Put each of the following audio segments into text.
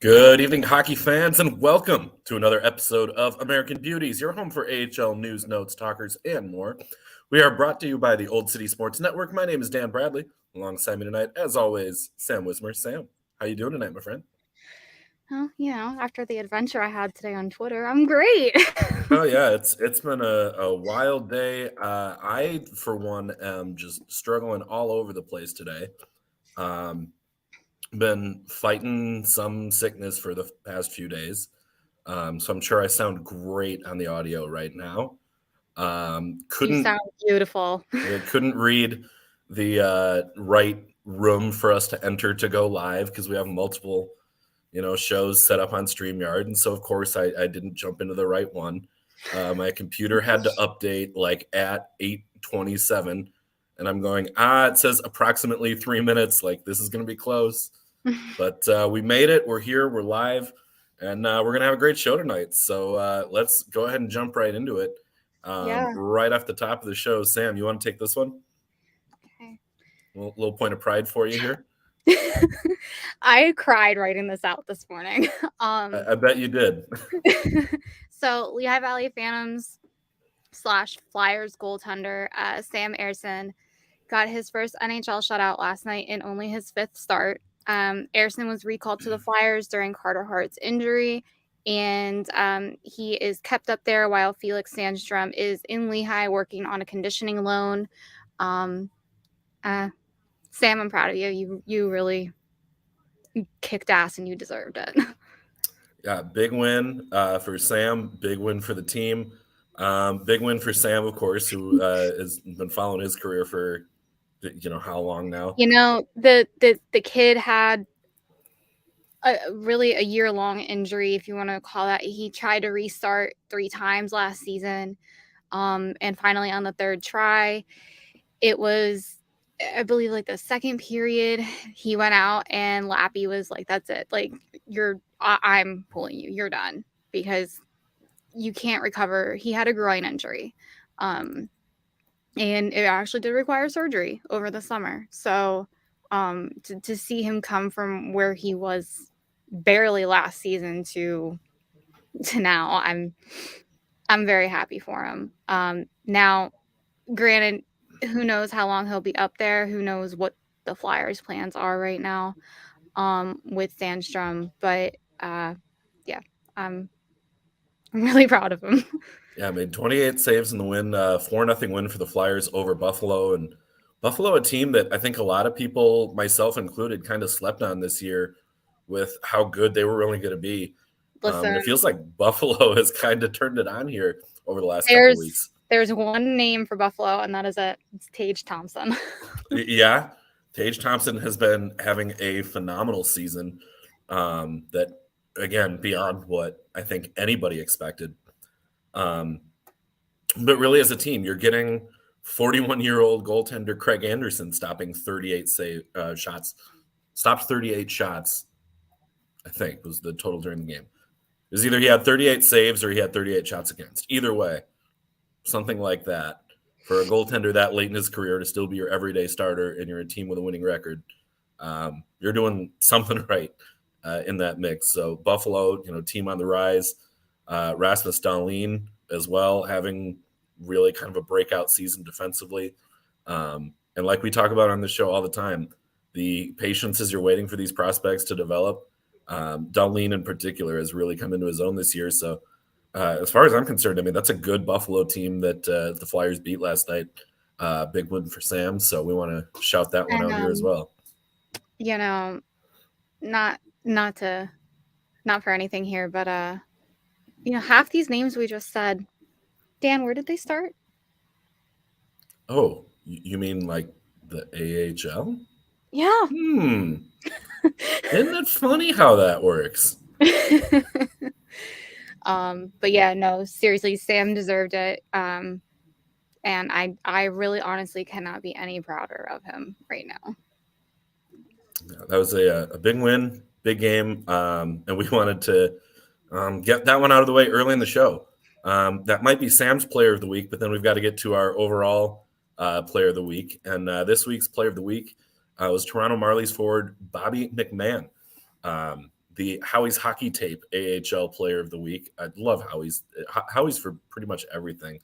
Good evening, hockey fans, and welcome to another episode of American Beauties, your home for AHL news, notes, talkers, and more. We are brought to you by the Old City Sports Network. My name is Dan Bradley. Alongside me tonight, as always, Sam Wismer. Sam, how you doing tonight, my friend? Well, after the adventure I had today on Twitter, I'm great. Oh yeah, it's been a wild day. I, for one, am just struggling all over the place today. Um, been fighting some sickness for the past few days. So I'm sure I sound great on the audio right now. You Couldn't sound beautiful. couldn't read the right room for us to enter to go live because we have multiple shows set up on StreamYard, and so of course I didn't jump into the right one. My computer had to update like at 8:27, and I'm going, it says approximately 3 minutes, like this is going to be close. But we made it. We're here. We're live. And we're going to have a great show tonight. So let's go ahead and jump right into it. Yeah. Right off the top of the show, Sam, you want to take this one? Okay. Little point of pride for you here. I cried writing this out this morning. I bet you did. So Lehigh Valley Phantoms / Flyers goaltender Sam Ersson got his first NHL shutout last night in only his fifth start. Ersson was recalled to the Flyers during Carter Hart's injury, and he is kept up there while Felix Sandstrom is in Lehigh working on a conditioning loan. Sam, I'm proud of you. You really kicked ass and you deserved it. Yeah, big win for Sam. Big win for the team. Big win for Sam, of course, who has been following his career for how long now. The kid had a year-long injury, if you want to call that. He tried to restart 3 times last season, and finally on the third try, it was, I believe, like the second period, he went out and Lappy was like, "That's it. Like I'm pulling you. You're done because you can't recover." He had a groin injury, and it actually did require surgery over the summer. So, to see him come from where he was barely last season to now, I'm very happy for him. Now, granted, who knows how long he'll be up there? Who knows what the Flyers' plans are right now with Sandstrom? But yeah, I'm really proud of him. Yeah, made 28 saves in the win, 4-0 win for the Flyers over Buffalo. And Buffalo, a team that I think a lot of people, myself included, kind of slept on this year with how good they were really going to be. Listen, And it feels like Buffalo has kind of turned it on here over the last couple of weeks. There's one name for Buffalo, and that is it. It's Tage Thompson. Yeah, Tage Thompson has been having a phenomenal season that, again, beyond what I think anybody expected. But really, as a team, you're getting 41-year-old goaltender Craig Anderson stopping 38 shots. Stopped 38 shots, I think, was the total during the game. It was either he had 38 saves or he had 38 shots against. Either way, something like that. For a goaltender that late in his career to still be your everyday starter and you're a team with a winning record, you're doing something right in that mix. So Buffalo, team on the rise. Rasmus Dahlin as well, having really kind of a breakout season defensively. And like we talk about on the show all the time, the patience as you're waiting for these prospects to develop. Dahlin in particular has really come into his own this year. So as far as I'm concerned, I mean, that's a good Buffalo team that the Flyers beat last night. Big win for Sam. So we want to shout that one out here as well. Not for anything here, but half these names we just said, Dan, where did they start? Oh, you mean like the AHL? Yeah. Isn't it funny how that works? But yeah, no, seriously, Sam deserved it. And I really honestly cannot be any prouder of him right now. Yeah, that was a big win, big game, and we wanted to get that one out of the way early in the show. That might be Sam's player of the week, but then we've got to get to our overall player of the week. And this week's player of the week was Toronto Marlies forward Bobby McMahon. the Howie's Hockey Tape AHL Player of the Week. I love Howie's for pretty much everything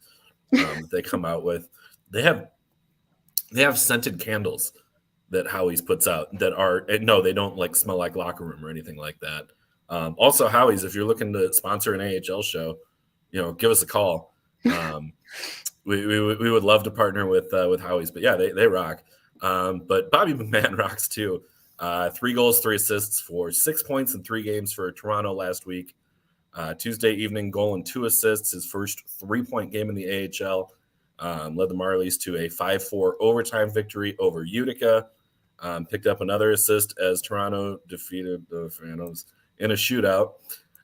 that they come out with. They have scented candles that Howie's puts out that are no, they don't like smell like locker room or anything like that. Also, Howie's, if you're looking to sponsor an AHL show, give us a call. We would love to partner with Howie's, but yeah, they rock. But Bobby McMahon rocks too. 3 goals, 3 assists for 6 points in 3 games for Toronto last week. Tuesday evening, goal and 2 assists, his first 3-point game in the AHL. Led the Marlies to a 5-4 overtime victory over Utica. Picked up another assist as Toronto defeated the Phantoms in a shootout.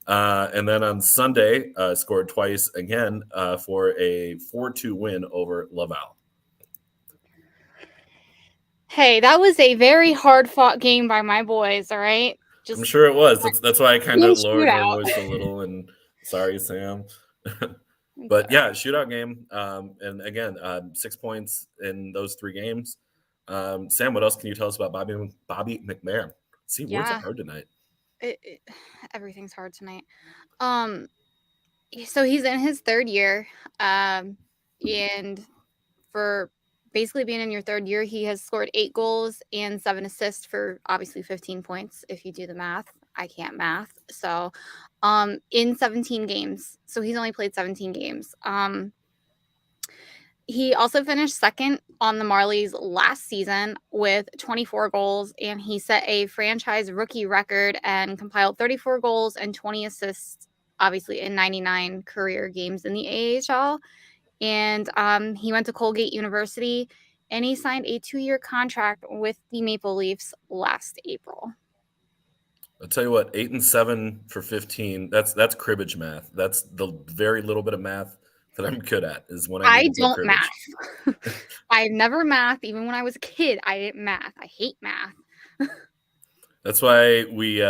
And then on Sunday, scored twice again for a 4-2 win over Laval. Hey, that was a very hard-fought game by my boys, all right? I'm sure it was. That's why I kind of lowered my voice a little, and sorry, Sam. But yeah, shootout game. And again, 6 points in those 3 games. Sam, what else can you tell us about Bobby McMahon? See, words are hard tonight. Everything's hard tonight. So he's in his 3rd year. And for basically being in your 3rd year, he has scored 8 goals and 7 assists for obviously 15 points. If you do the math, I can't math. So, in 17 games. So he's only played 17 games. He also finished 2nd on the Marlies last season with 24 goals, and he set a franchise rookie record and compiled 34 goals and 20 assists, obviously in 99 career games in the AHL. And he went to Colgate University, and he signed a 2-year contract with the Maple Leafs last April. I'll tell you what, 8 and 7 for 15. That's cribbage math. That's the very little bit of math that I'm good at is when I don't math. I never math. Even when I was a kid, I didn't math. I hate math. That's why we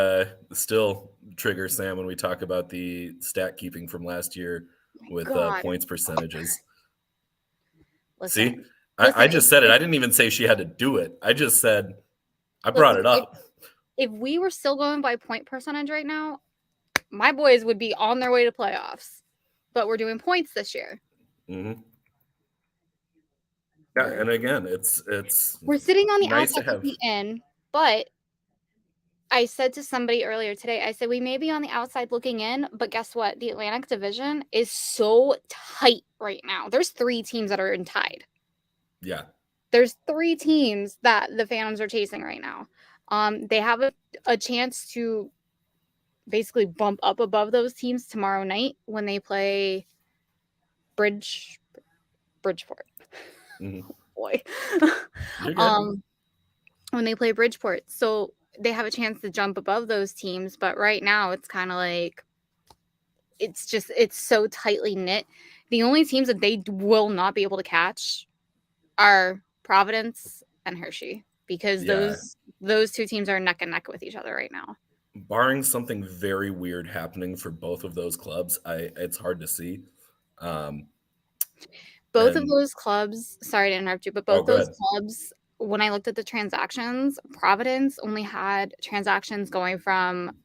still trigger Sam when we talk about the stat keeping from last year with points percentages. Listen, I just said it. I didn't even say she had to do it. I just said I brought it up. If we were still going by point percentage right now, my boys would be on their way to playoffs. But we're doing points this year. Mm-hmm. Yeah, and again, it's we're sitting on the outside looking in, but I said to somebody earlier today, I said we may be on the outside looking in, but guess what? The Atlantic Division is so tight right now. There's 3 teams that are tied. Yeah. There's 3 teams that the Phantoms are chasing right now. They have a chance to basically bump up above those teams tomorrow night when they play Bridgeport. Mm-hmm. Boy. When they play Bridgeport. So they have a chance to jump above those teams, but right now it's kind of like it's so tightly knit. The only teams that they will not be able to catch are Providence and Hershey because those 2 teams are neck and neck with each other right now. Barring something very weird happening for both of those clubs, it's hard to see. Both of those clubs, sorry to interrupt you, but both those clubs, when I looked at the transactions, Providence only had transactions going from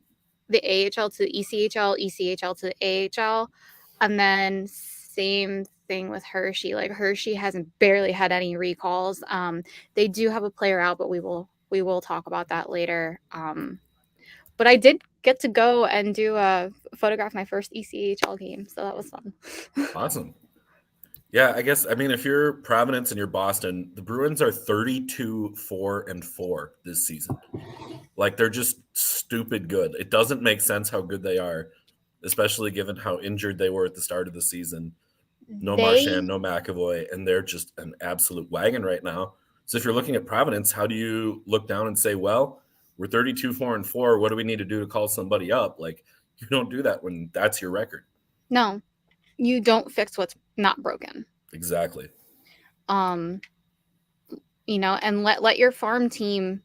the AHL to the ECHL, ECHL to the AHL, and then same thing with Hershey. Like Hershey hasn't barely had any recalls. They do have a player out, but we will talk about that later. But I did get to go and photograph my first ECHL game, so that was fun. Awesome. Yeah, I mean, if you're Providence and you're Boston, the Bruins are 32-4-4 this season. Like, they're just stupid good. It doesn't make sense how good they are, especially given how injured they were at the start of the season. No Marchand, no McAvoy, and they're just an absolute wagon right now. So if you're looking at Providence, how do you look down and say, well, we're 32-4-4. What do we need to do to call somebody up? Like, you don't do that when that's your record. No, you don't fix what's not broken. Exactly. And let your farm team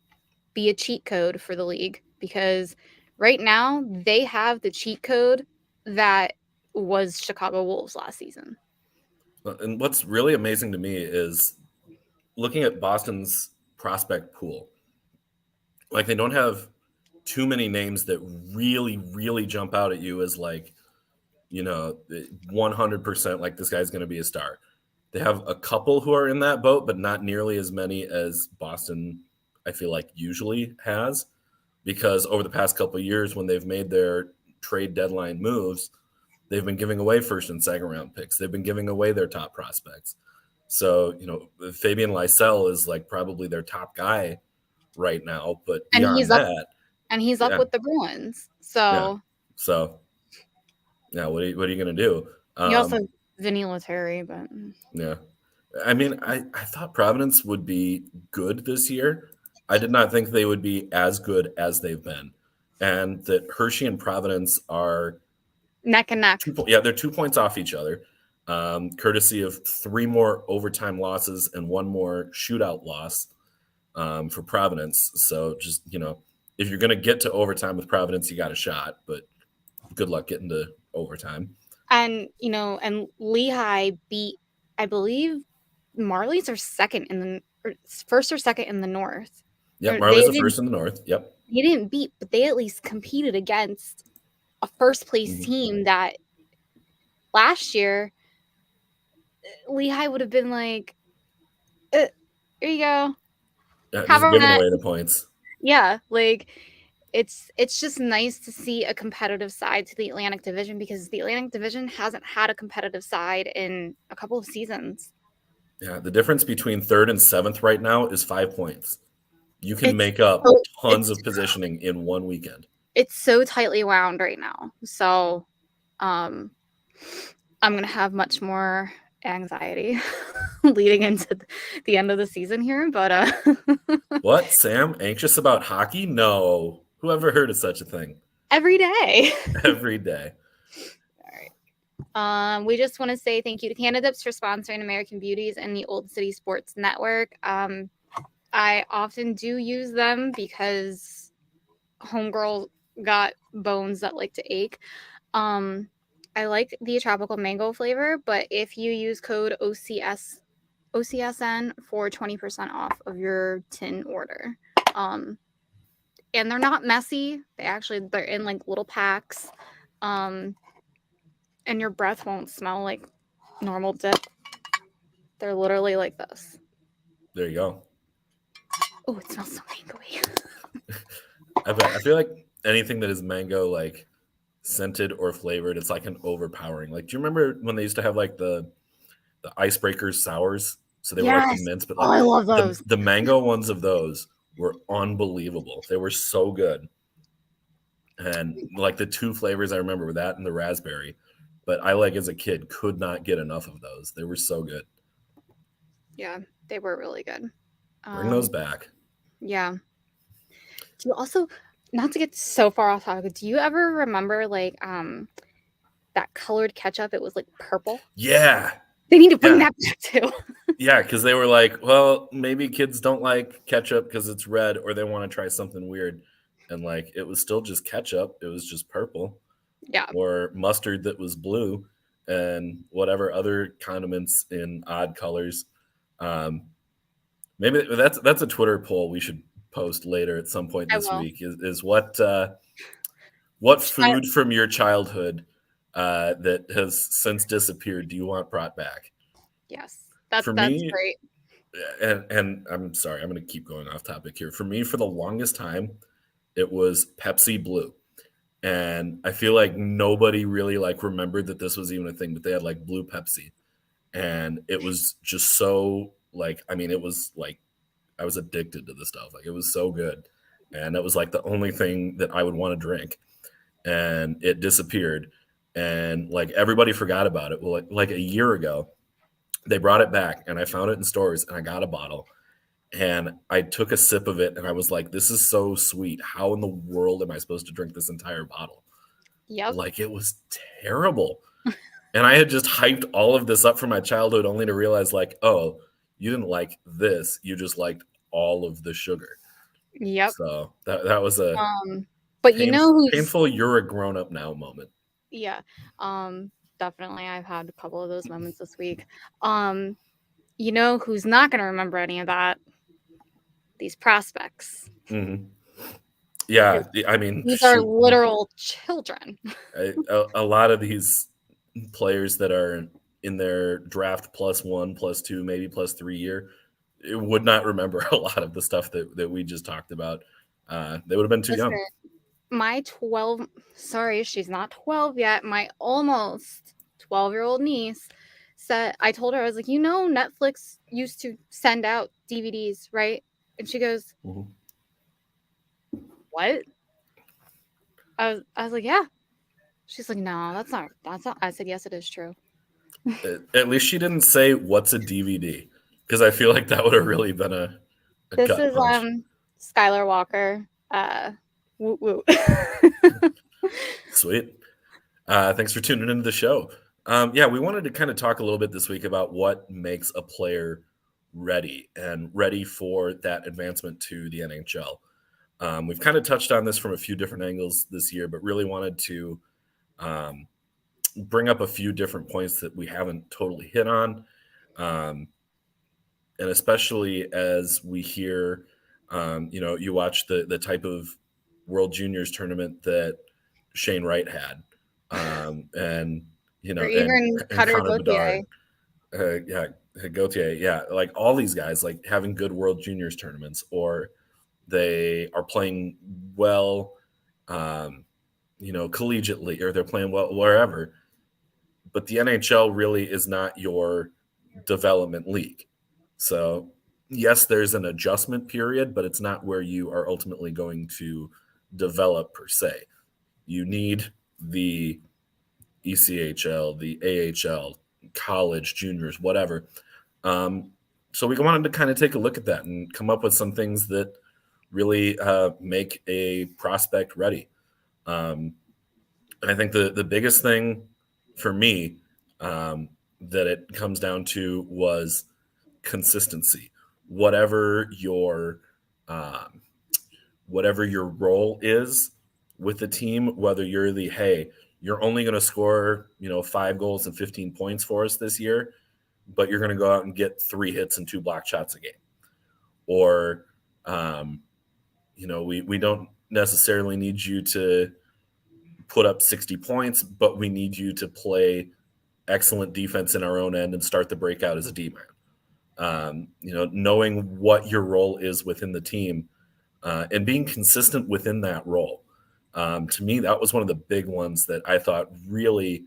be a cheat code for the league because right now they have the cheat code that was Chicago Wolves last season. And what's really amazing to me is looking at Boston's prospect pool. Like, they don't have too many names that really, really jump out at you as like, 100% like this guy's going to be a star. They have a couple who are in that boat, but not nearly as many as Boston, I feel like, usually has, because over the past couple of years when they've made their trade deadline moves, they've been giving away first and second round picks. They've been giving away their top prospects. So, Fabian Lysell is like probably their top guy right now, but beyond that, he's up with the Bruins. So yeah, what are you going to do? You also have Vinny Lettieri, but yeah. I mean, I thought Providence would be good this year. I did not think they would be as good as they've been. And that Hershey and Providence are neck and neck. They're 2 points off each other, courtesy of 3 more overtime losses and 1 more shootout loss for Providence. So just, if you're going to get to overtime with Providence, you got a shot, but good luck getting to overtime. And, and Lehigh beat, I believe, Marlies are first or second in the North. Yep, Marlies are first in the North. Yep. They didn't beat, but they at least competed against a first place team that last year Lehigh would have been like, here you go. Yeah, just giving away the points. Yeah, like it's just nice to see a competitive side to the Atlantic Division, because the Atlantic Division hasn't had a competitive side in a couple of seasons. Yeah, the difference between 3rd and 7th right now is 5 points. You can make up tons of positioning in one weekend. It's so tightly wound right now. So I'm going to have much more anxiety leading into the end of the season here. But What, Sam? Anxious about hockey? No. Who ever heard of such a thing? Every day. Every day. All right. We just want to say thank you to Canadips for sponsoring American Beauties and the Old City Sports Network. I often do use them because homegirl got bones that like to ache. I like the tropical mango flavor, but if you use code OCSN for 20% off of your tin order. And they're not messy. They're in like little packs. And your breath won't smell like normal dip. They're literally like this. There you go. Oh, it smells so mango-y. I feel like anything that is mango, like scented or flavored, it's like an overpowering. Like, do you remember when they used to have like the icebreakers sours? So they were like the mints, but like I love those. The mango ones of those were unbelievable. They were so good. And like the 2 flavors I remember were that and the raspberry. But I, like, as a kid, could not get enough of those. They were so good. Yeah, they were really good. Bring those back. Yeah. Do you also, not to get so far off topic, do you ever remember like that colored ketchup? It was like purple. Yeah. They need to bring that back too. Yeah, because they were like, well, maybe kids don't like ketchup because it's red, or they want to try something weird. And like, it was still just ketchup. It was just purple. Yeah. Or mustard that was blue, and whatever other condiments in odd colors. Maybe that's a Twitter poll we should post later at some point this week. Is what food from your childhood that has since disappeared do you want brought back? Yes, that's great. And I'm sorry, I'm going to keep going off topic here. For me, for the longest time, it was Pepsi Blue. And I feel like nobody really like remembered that this was even a thing, but they had like blue Pepsi. And it was just so like, I mean, it was like, I was addicted to the stuff. Like, it was so good. And it was like the only thing that I would want to drink. And it disappeared. And like everybody forgot about it. Well, like a year ago, they brought it back and I found it in stores and I got a bottle. And I took a sip of it and I was like, this is so sweet. How in the world am I supposed to drink this entire bottle? Yep. Like, it was terrible. And I had just hyped all of this up from my childhood only to realize, like, oh, you didn't like this. You just liked all of the sugar. Yep. So that was a but you know who's painful you're a grown-up now moment. Yeah. Definitely. I've had a couple of those moments this week. You know who's not going to remember any of that? These prospects. Mm-hmm. Yeah, I mean, These are shoot, literal children. a lot of these players that are in their draft +1, +2, maybe +3 year would not remember a lot of the stuff that we just talked about. They would have been too young. Listen, my 12, sorry, she's not 12 yet, my almost 12-year-old niece said, I told her, I was like, Netflix used to send out DVDs, right? And she goes, Mhm. what? I was like, yeah. She's like, no, that's not. I said, yes, it is true. At least she didn't say what's a DVD, because I feel like that would have really been a This gut is punch. Skylar Walker. Woot woot. Sweet. Thanks for tuning into the show. Yeah, we wanted to kind of talk a little bit this week about what makes a player ready and ready for that advancement to the NHL. We've kind of touched on this from a few different angles this year, but really wanted to um, bring up a few different points that we haven't totally hit on. And especially as we hear, you watch the type of World Juniors tournament that Shane Wright had, and Or even and Cutter Connor Gauthier. Bedard, yeah, Gauthier, yeah, like all these guys, like having good World Juniors tournaments, or they are playing well, collegiately, or they're playing well wherever. But the NHL really is not your development league. So, yes, there's an adjustment period, but it's not where you are ultimately going to develop per se. You need the ECHL, the AHL, college, juniors, whatever. Um, so we wanted to kind of take a look at that and come up with some things that really make a prospect ready. And I think the biggest thing for me that it comes down to was consistency. Whatever your um, whatever your role is with the team, whether you're you're only going to score 5 goals and 15 points for us this year, but you're going to go out and get 3 hits and 2 block shots a game, or um, we don't necessarily need you to put up 60 points, but we need you to play excellent defense in our own end and start the breakout as a D-man. Knowing what your role is within the team and being consistent within that role. To me, that was one of the big ones that I thought really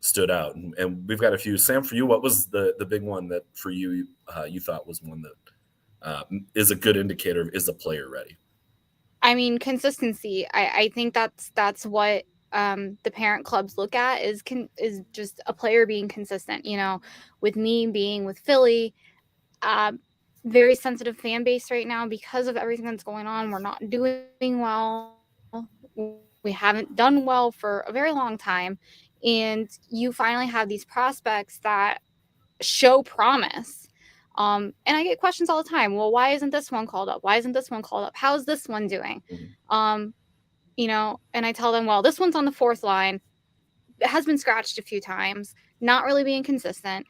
stood out. And we've got a few. Sam, for you, what was the big one that for you you thought was one that is a good indicator of is a player ready? I mean, consistency. I think that's what the parent clubs look at is just a player being consistent. With me being with Philly, very sensitive fan base right now because of everything that's going on. We're not doing well. We haven't done well for a very long time, and you finally have these prospects that show promise. And I get questions all the time. Well, why isn't this one called up? Why isn't this one called up? How's this one doing? Mhm. And I tell them, well, this one's on the fourth line. It has been scratched a few times, not really being consistent.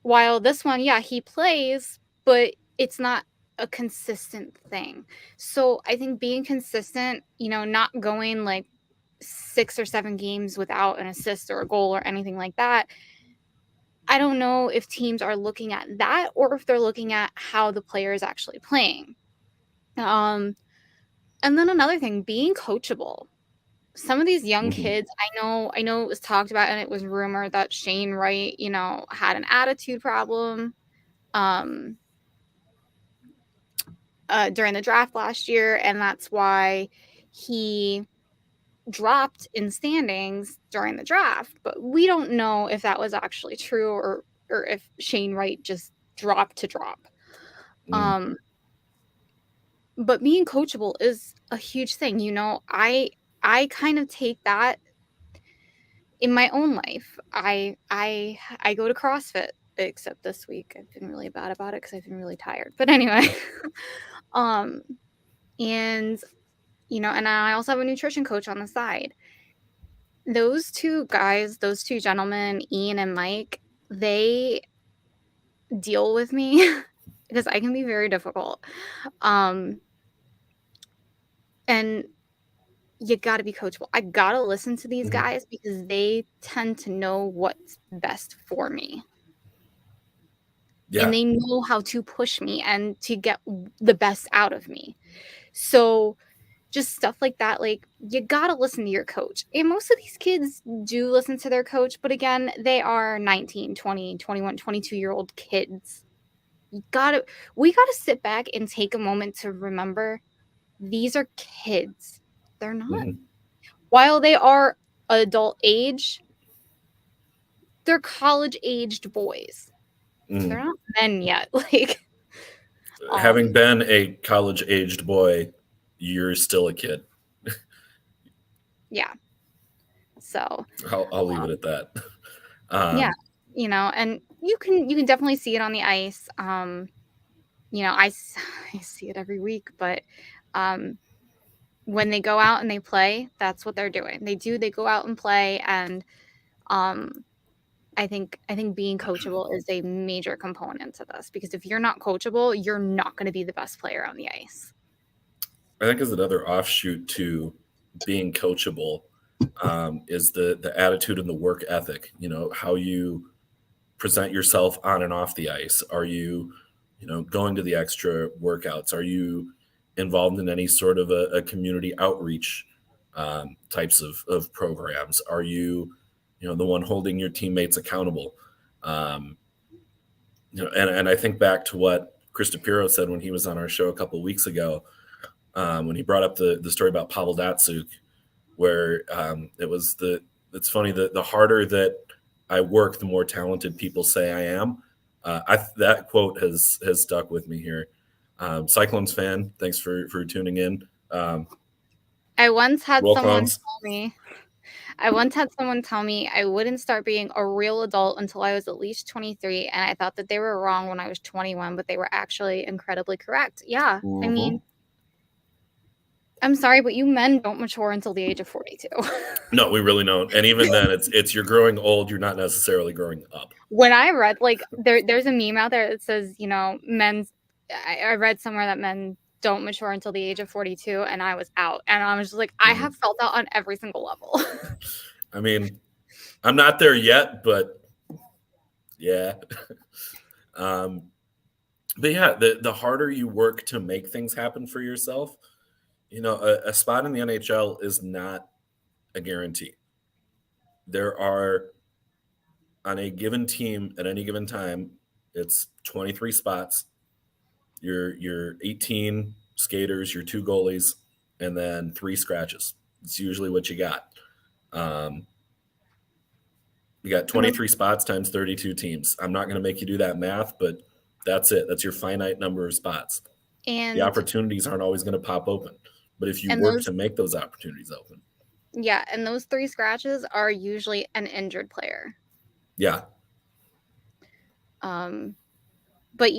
While this one, yeah, he plays, but it's not a consistent thing. So I think being consistent, not going like 6 or 7 games without an assist or a goal or anything like that. I don't know if teams are looking at that or if they're looking at how the player is actually playing. Um, and then another thing, being coachable. Some of these young Mhm. kids, I know it was talked about and it was rumored that Shane Wright, had an attitude problem um, during the draft last year, and that's why he dropped in standings during the draft. But we don't know if that was actually true or if Shane Wright just dropped to drop. Mhm. Um, but being coachable is a huge thing. I kind of take that in my own life. I go to CrossFit, except this week I've been really bad about it because I've been really tired. But anyway, um, and and I also have a nutrition coach on the side. Those two guys, those two gentlemen, Ian and Mike, they deal with me because I can be very difficult. Um, And you got to be coachable. I got to listen to these guys because they tend to know what's best for me. Yeah. And they know how to push me and to get the best out of me. So just stuff like that, like, you got to listen to your coach. And most of these kids do listen to their coach, but again, they are 19, 20, 21, 22-year-old kids. We got to sit back and take a moment to remember these are kids. They're not. While they are adult age, they're college-aged boys. They're not men yet. Like, having been a college-aged boy, you're still a kid. Yeah. So I'll leave it at that. yeah, and you can definitely see it on the ice. I see it every week, but when they go out and they play, that's what they're doing. They go out and play, and I think being coachable is a major component to this, because if you're not coachable, you're not going to be the best player on the ice. I think as another offshoot to being coachable is the attitude and the work ethic. How you present yourself on and off the ice. Are you, going to the extra workouts? Are you involved in any sort of a community outreach types of programs? Are you, the one holding your teammates accountable? And I think back to what Chris DePiro said when he was on our show a couple of weeks ago, when he brought up the story about Pavel Datsyuk, where it's funny that the harder that I work, the more talented people say I am. That quote has stuck with me here. Cyclones fan, thanks for tuning in. I once had someone tell me I wouldn't start being a real adult until I was at least 23, and I thought that they were wrong when I was 21, but they were actually incredibly correct. Yeah, I mean, I'm sorry, but you men don't mature until the age of 42. No, we really don't. And even then, it's you're growing old. You're not necessarily growing up. When I read, like, there's a meme out there that says, I read somewhere that men don't mature until the age of 42, and I was out. And I was just like, I have felt that on every single level. I mean, I'm not there yet, but yeah. But yeah, the harder you work to make things happen for yourself, a spot in the NHL is not a guarantee. There are, on a given team at any given time, it's 23 spots. Your 18 skaters, your 2 goalies, and then 3 scratches. It's usually what you got. You got 23 spots times 32 teams. I'm not going to make you do that math, but that's it. That's your finite number of spots. And the opportunities aren't always going to pop open. But if you work to make those opportunities open. Yeah, and those 3 scratches are usually an injured player. Yeah. But,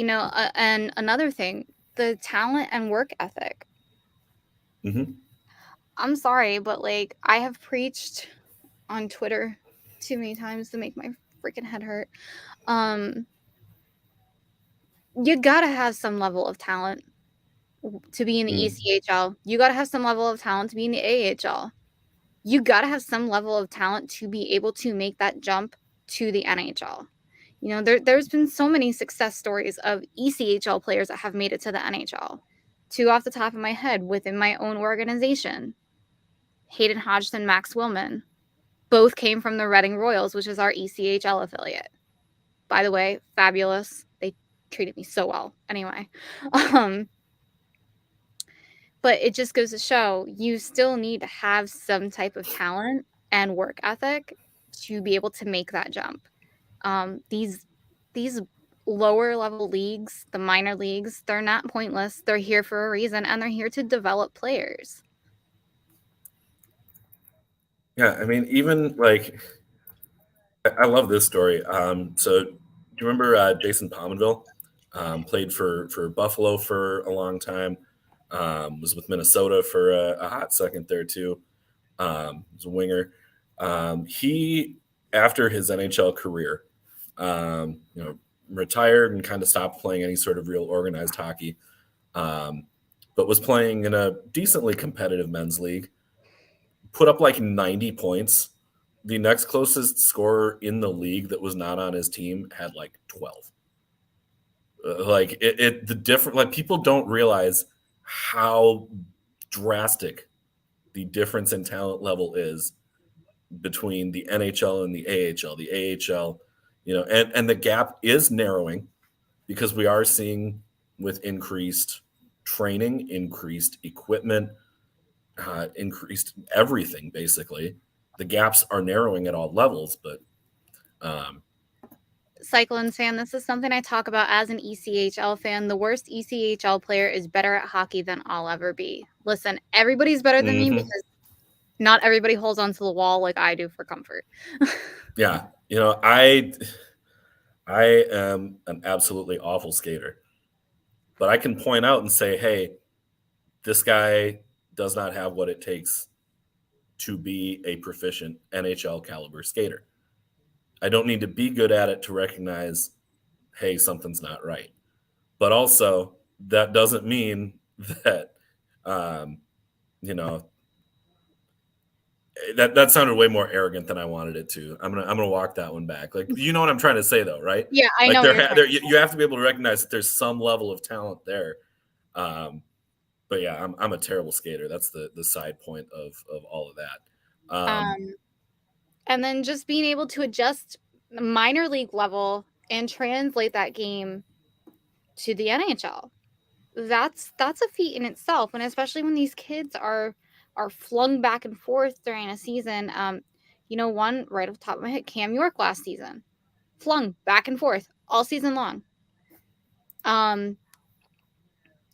and another thing, the talent and work ethic. I'm sorry, but, like, I have preached on Twitter too many times to make my freaking head hurt. You gotta have some level of talent to be in the ECHL. You gotta have some level of talent to be in the AHL. You gotta have some level of talent to be able to make that jump to the NHL. There's been so many success stories of ECHL players that have made it to the NHL. 2 off the top of my head within my own organization. Hayden Hodgson, Max Willman. Both came from the Reading Royals, which is our ECHL affiliate. By the way, fabulous. They treated me so well. Anyway. But it just goes to show you still need to have some type of talent and work ethic to be able to make that jump. These lower level leagues, the minor leagues, they're not pointless. They're here for a reason, and they're here to develop players. Yeah, I mean, even like, I love this story. So do you remember Jason Pominville? Played for Buffalo for a long time. Was with Minnesota for a hot second there too. Was a winger. He, after his NHL career, retired and kind of stopped playing any sort of real organized hockey. but was playing in a decently competitive men's league, put up like 90 points. The next closest scorer in the league that was not on his team had like 12. Like the different, like people don't realize how drastic the difference in talent level is between the NHL and the AHL. The AHL, and the gap is narrowing because we are seeing with increased training, increased equipment, increased everything. Basically, the gaps are narrowing at all levels. But Cyclones fan, this is something I talk about as an ECHL fan. The worst ECHL player is better at hockey than I'll ever be. Listen, everybody's better than me because not everybody holds onto the wall like I do for comfort. Yeah, I am an absolutely awful skater, but I can point out and say, hey, this guy does not have what it takes to be a proficient NHL caliber skater. I don't need to be good at it to recognize, hey, something's not right. But also, that doesn't mean that, you know, that sounded way more arrogant than I wanted it to. I'm gonna walk that one back. Like, you know what I'm trying to say, though, right? Yeah, I like know. You have to be able to recognize that there's some level of talent there. But yeah, I'm a terrible skater. That's the side point of all of that. And then just being able to adjust the minor league level and translate that game to the NHL. That's a feat in itself, and especially when these kids are flung back and forth during a season. One right off the top of my head, Cam York last season, flung back and forth all season long. And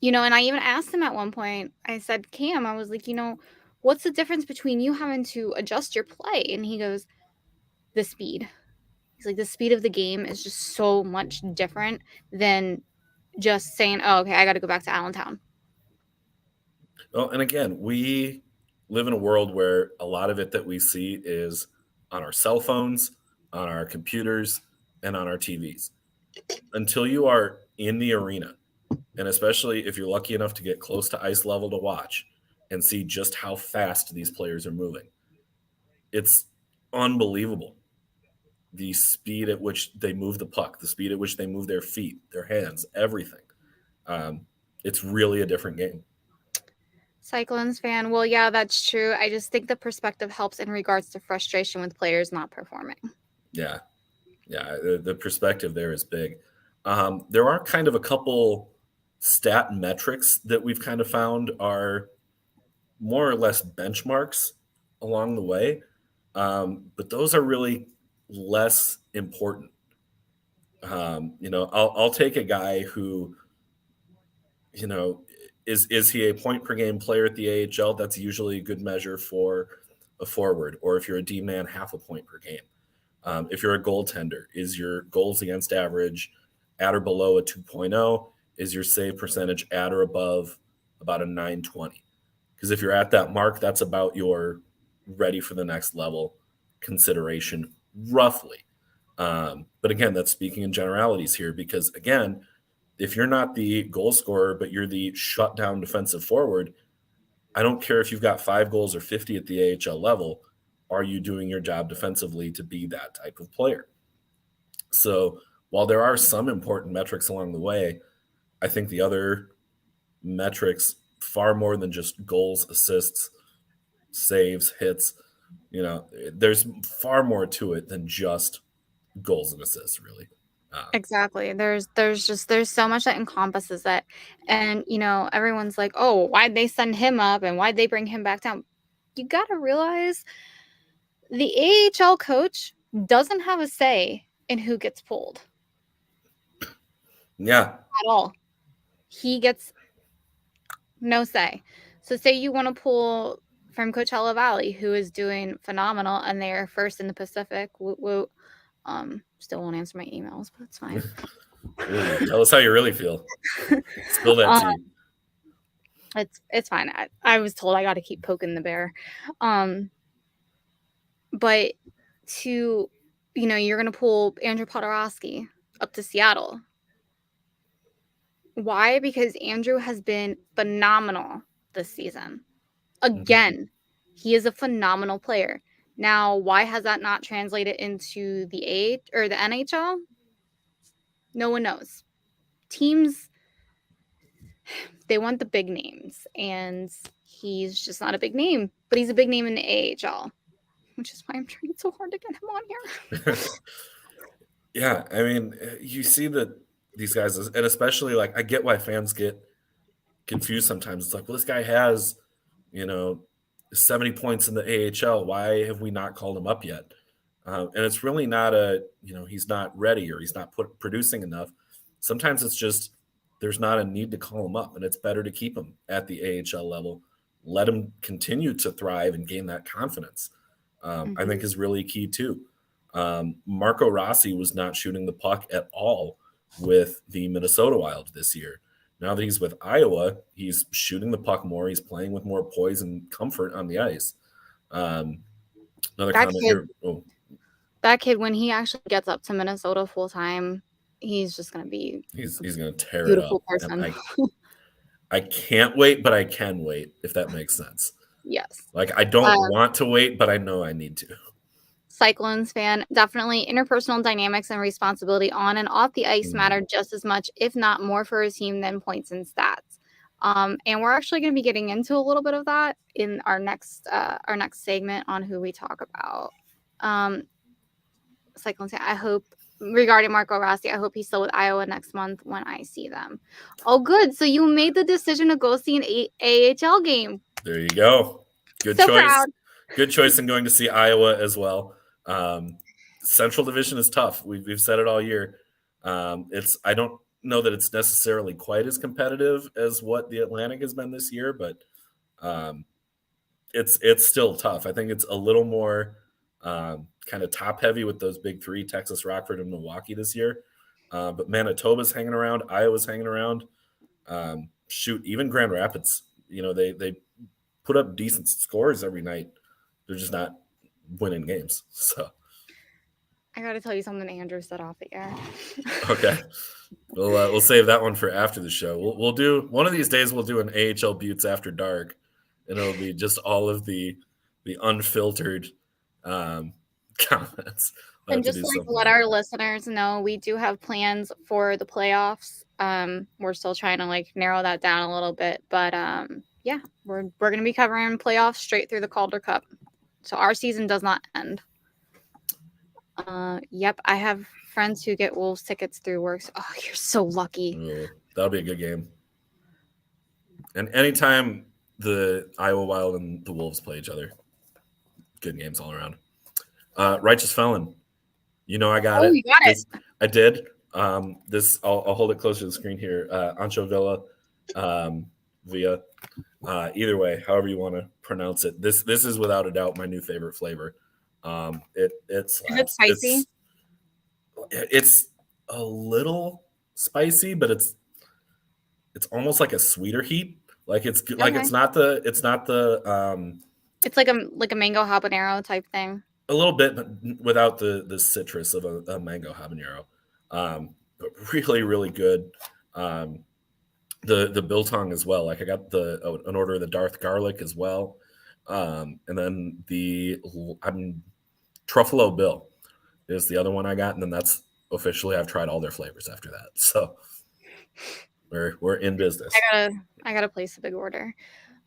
I even asked him at one point. I said, Cam, I was like, what's the difference between you having to adjust your play? And he goes, the speed. He's like, the speed of the game is just so much different than just saying, oh, okay, I got to go back to Allentown. Well, and again, we live in a world where a lot of it that we see is on our cell phones, on our computers, and on our TVs. Until you are in the arena, and especially if you're lucky enough to get close to ice level to watch and see just how fast these players are moving, it's unbelievable. The speed at which they move the puck, the speed at which they move their feet, their hands, everything. It's really a different game. Cyclones fan. Well, yeah, that's true. I just think the perspective helps in regards to frustration with players not performing. Yeah. The perspective there is big. There are kind of a couple stat metrics that we've kind of found are more or less benchmarks along the way, but those are really less important. I'll take a guy who, is he a point per game player at the AHL? That's usually a good measure for a forward, or if you're a D man, half a point per game. If you're a goaltender, is your goals against average at or below a 2.0? Is your save percentage at or above about a 920? Because if you're at that mark, that's about your ready for the next level consideration, roughly. But again, that's speaking in generalities here because, again, if you're not the goal scorer, but you're the shutdown defensive forward, I don't care if you've got 5 goals or 50 at the AHL level. Are you doing your job defensively to be that type of player? So while there are some important metrics along the way, I think the other metrics, far more than just goals, assists, saves, hits, there's far more to it than just goals and assists, really. Exactly. There's so much that encompasses it. And everyone's like, oh, why'd they send him up and why'd they bring him back down? You gotta realize the AHL coach doesn't have a say in who gets pulled. Yeah. At all. He gets no say. So say you want to pull from Coachella Valley, who is doing phenomenal, and they're first in the Pacific. Woot woot. Still won't answer my emails, but it's fine. Ooh, tell us how you really feel. Spill that tea. It's fine. I was told I got to keep poking the bear. But to, you're going to pull Andrew Podorowski up to Seattle. Why? Because Andrew has been phenomenal this season. Again, he is a phenomenal player. Now, why has that not translated into the NHL? No one knows. Teams, they want the big names, and he's just not a big name, but he's a big name in the AHL, which is why I'm trying so hard to get him on here. Yeah, I mean, you see that these guys, and especially like I get why fans get confused sometimes. It's like, well, this guy has, 70 points in the AHL. Why have we not called him up yet? And it's really not he's not ready or he's not producing enough. Sometimes it's just there's not a need to call him up, and it's better to keep him at the AHL level. Let him continue to thrive and gain that confidence. I think is really key too. Marco Rossi was not shooting the puck at all with the Minnesota Wild this year. Now that he's with Iowa, he's shooting the puck more. He's playing with more poise and comfort on the ice. Another comment here. Oh. That kid, when he actually gets up to Minnesota full time, he's just going to be he's going to tear beautiful it up. Person. I can't wait, but I can wait, if that makes sense. Yes. Like, I don't want to wait, but I know I need to. Cyclones fan, definitely interpersonal dynamics and responsibility on and off the ice matter just as much, if not more, for his team than points and stats. And we're actually going to be getting into a little bit of that in our next segment on who we talk about. Cyclones fan, I hope, regarding Marco Rossi, I hope he's still with Iowa next month when I see them. Oh, good. So you made the decision to go see an AHL game. There you go. Good so choice. Proud. Good choice in going to see Iowa as well. Central Division is tough. We've said it all year. I don't know that it's necessarily quite as competitive as what the Atlantic has been this year, but it's still tough. I think it's a little more kind of top heavy with those big three, Texas, Rockford, and Milwaukee this year. But Manitoba's hanging around. Iowa's hanging around. Even Grand Rapids, they put up decent scores every night. They're just not winning games. So I got to tell you something Andrew said off the air. Okay. We'll save that one for after the show. We'll do one of these days. We'll do an AHL Buttes after dark, and it'll be just all of the unfiltered comments. And just let our listeners know, we do have plans for the playoffs. We're still trying to narrow that down a little bit, but yeah, we're going to be covering playoffs straight through the Calder Cup. So our season does not end. Yep, I have friends who get Wolves tickets through work. So, you're so lucky. Oh, that'll be a good game. And anytime the Iowa Wild and the Wolves play each other, good games all around. Righteous Felon. I got it. You got it. I did. I'll hold it close to the screen here. Ancho Villa, Via. Either way, however you want to pronounce it. This is without a doubt my new favorite flavor. Is it spicy? It's a little spicy, but it's almost like a sweeter heat. Like it's not the it's like a mango habanero type thing. A little bit, but without the citrus of a mango habanero. But really, really good. The biltong as well. Like I got an order of the Darth garlic as well. And then the Truffalo Bill is the other one I got, and then that's officially I've tried all their flavors after that. So we're in business. I gotta place a big order.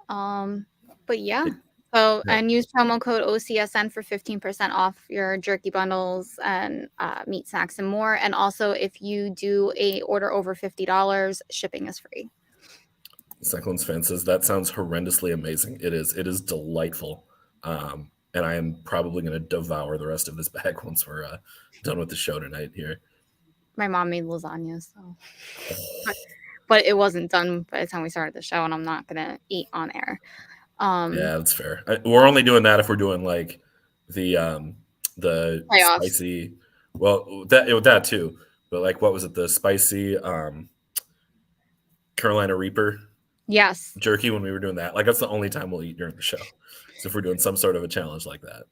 But yeah. So and use promo code OCSN for 15% off your jerky bundles and meat snacks and more. And also, if you do a order over $50, shipping is free. Cyclones fan says that sounds horrendously amazing. It is delightful. And I am probably going to devour the rest of this bag once we're done with the show tonight here. My mom made lasagna, so. But it wasn't done by the time we started the show, and I'm not going to eat on air. Yeah, that's fair. We're only doing that if we're doing the playoffs. Spicy. Well, that too. But what was it? The spicy Carolina Reaper. Yes. Jerky when we were doing that. That's the only time we'll eat during the show. So if we're doing some sort of a challenge like that.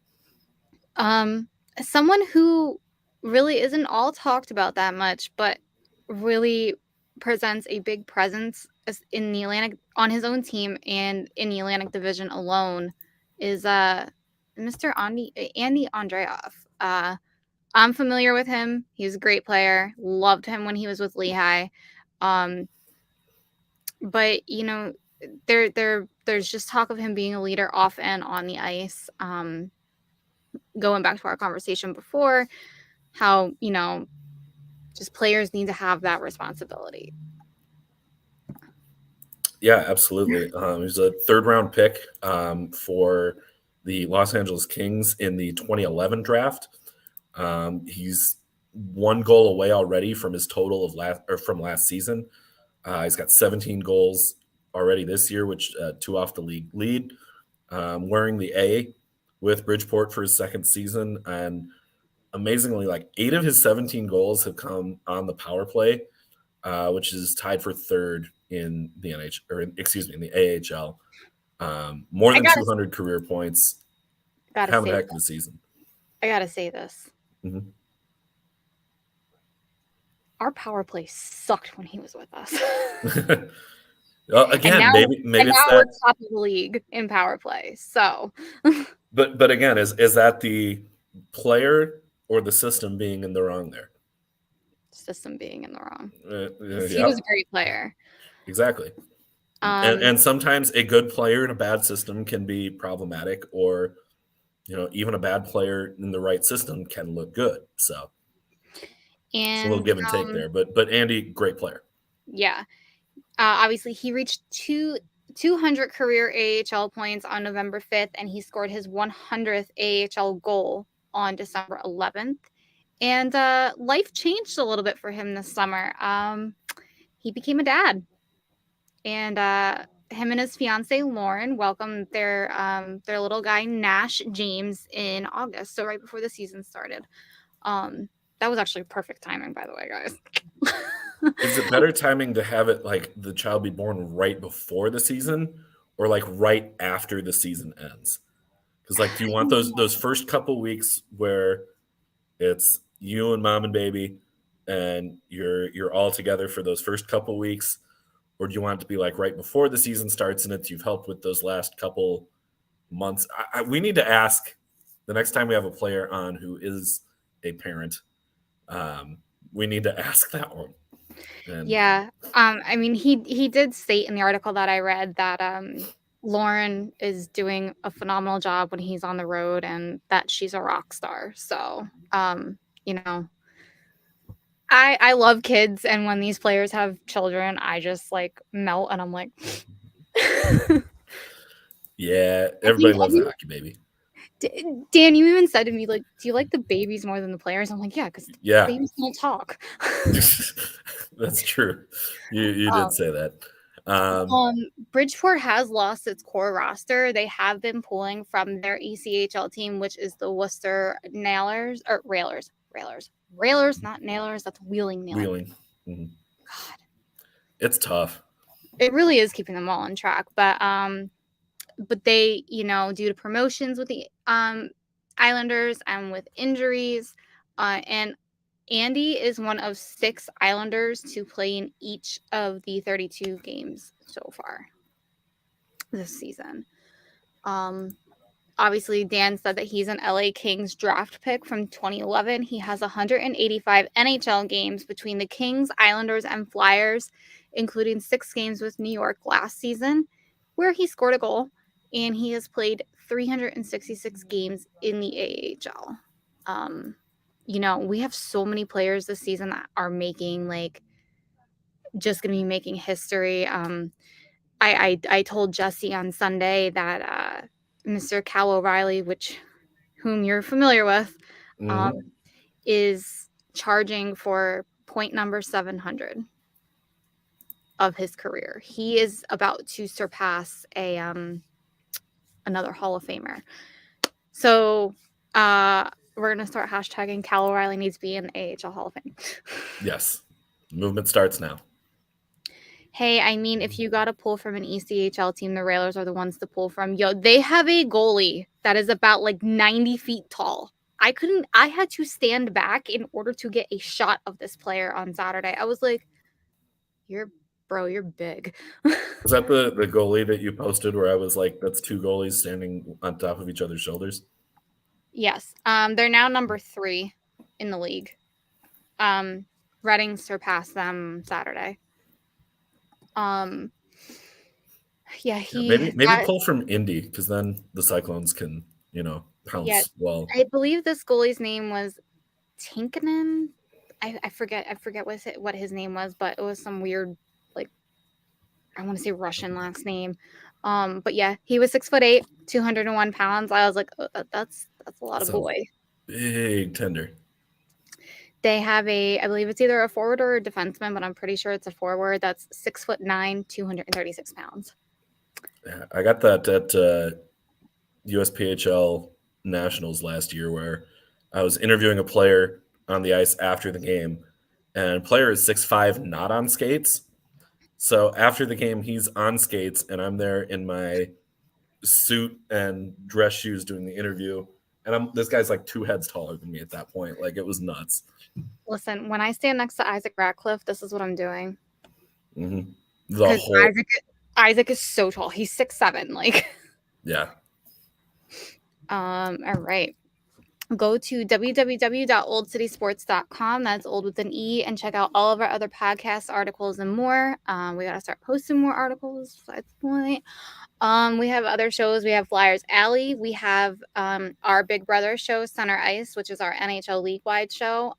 Someone who really isn't all talked about that much, but really presents a big presence in the Atlantic on his own team and in the Atlantic Division alone is Mr. Andy Andreoff. I'm familiar with him. He's a great player. Loved him when he was with Lehigh. But there's just talk of him being a leader off and on the ice. Going back to our conversation before, how just players need to have that responsibility. Yeah, absolutely. He was a third-round pick for the Los Angeles Kings in the 2011 draft. He's 1 goal away already from his total of from last season. He's got 17 goals already this year, which 2 off the league lead. Wearing the A with Bridgeport for his second season, and amazingly, like 8 of his 17 goals have come on the power play, which is tied for third in the in the AHL. More than 200 career points. Having a heck of a season. I gotta say this. Mm-hmm. Our power play sucked when he was with us. Well, again, maybe it's we're top of the league in power play. So, but again, is that the player or the system being in the wrong there? System being in the wrong. Yep. He was a great player. Exactly. And sometimes a good player in a bad system can be problematic, or even a bad player in the right system can look good. So it's a little give and take there. But Andy, great player. Yeah. Obviously, he reached 200 career AHL points on November 5th, and he scored his 100th AHL goal on December 11th. And life changed a little bit for him this summer. He became a dad. And him and his fiancee Lauren welcomed their little guy Nash James in August, so right before the season started. That was actually perfect timing, by the way, guys. Is it better timing to have it like the child be born right before the season, or like right after the season ends? Because like, do you want those first couple weeks where it's you and mom and baby, and you're all together for those first couple weeks? Or do you want it to be like right before the season starts and you've helped with those last couple months? We need to ask the next time we have a player on who is a parent. We need to ask that one. Yeah. I mean, he did state in the article that I read that Lauren is doing a phenomenal job when he's on the road and that she's a rock star. So, I love kids, and when these players have children, I just like melt, and I'm like, yeah, everybody loves a hockey baby. Dan, you even said to me, like, do you like the babies more than the players? I'm like, yeah, because babies don't talk. That's true. You did say that. Bridgeport has lost its core roster. They have been pulling from their ECHL team, which is the Worcester Nailers or Railers, not Nailers. That's Wheeling. Mm-hmm. God, it's tough. It really is keeping them all on track, but they, due to promotions with the Islanders and with injuries, and Andy is one of 6 Islanders to play in each of the 32 games so far this season. Obviously, Dan said that he's an LA Kings draft pick from 2011. He has 185 NHL games between the Kings, Islanders, and Flyers, including 6 games with New York last season, where he scored a goal, and he has played 366 games in the AHL. We have so many players this season that are making, like, just going to be making history. I told Jesse on Sunday that Mr. Cal O'Reilly, whom you're familiar with, is charging for point number 700 of his career. He is about to surpass another Hall of Famer. So we're going to start hashtagging Cal O'Reilly needs to be in the AHL Hall of Fame. Yes. Movement starts now. Hey, I mean, if you got to pull from an ECHL team, the Railers are the ones to pull from. They have a goalie that is about like 90 feet tall. I had to stand back in order to get a shot of this player on Saturday. I was like, You're big. Was that the goalie that you posted where I was like, that's two goalies standing on top of each other's shoulders? Yes. They're now number 3 in the league. Reading surpassed them Saturday. Yeah, Maybe pull from Indy, because then the Cyclones can, pounce. Yeah, Well, I believe this goalie's name was Tinkinen. I forget what his name was, but it was some weird, like, I want to say Russian last name. But yeah, he was 6'8", 201 pounds. I was like, that's a lot of boy. Big tender. They have I believe it's either a forward or a defenseman, but I'm pretty sure it's a forward. That's 6'9", 236 pounds. Yeah, I got that at USPHL Nationals last year, where I was interviewing a player on the ice after the game, and player is 6'5", not on skates. So after the game, he's on skates, and I'm there in my suit and dress shoes doing the interview. And this guy's like 2 heads taller than me at that point. Like, it was nuts. Listen, when I stand next to Isaac Ratcliffe, this is what I'm doing. Mm-hmm. Because Isaac is so tall. He's 6'7". Like, yeah. All right. Go to www.oldcitysports.com. That's old with an E, and check out all of our other podcasts, articles, and more. We got to start posting more articles at this point. We have other shows. We have Flyers Alley. We have our Big Brother show, Center Ice, which is our NHL league-wide show.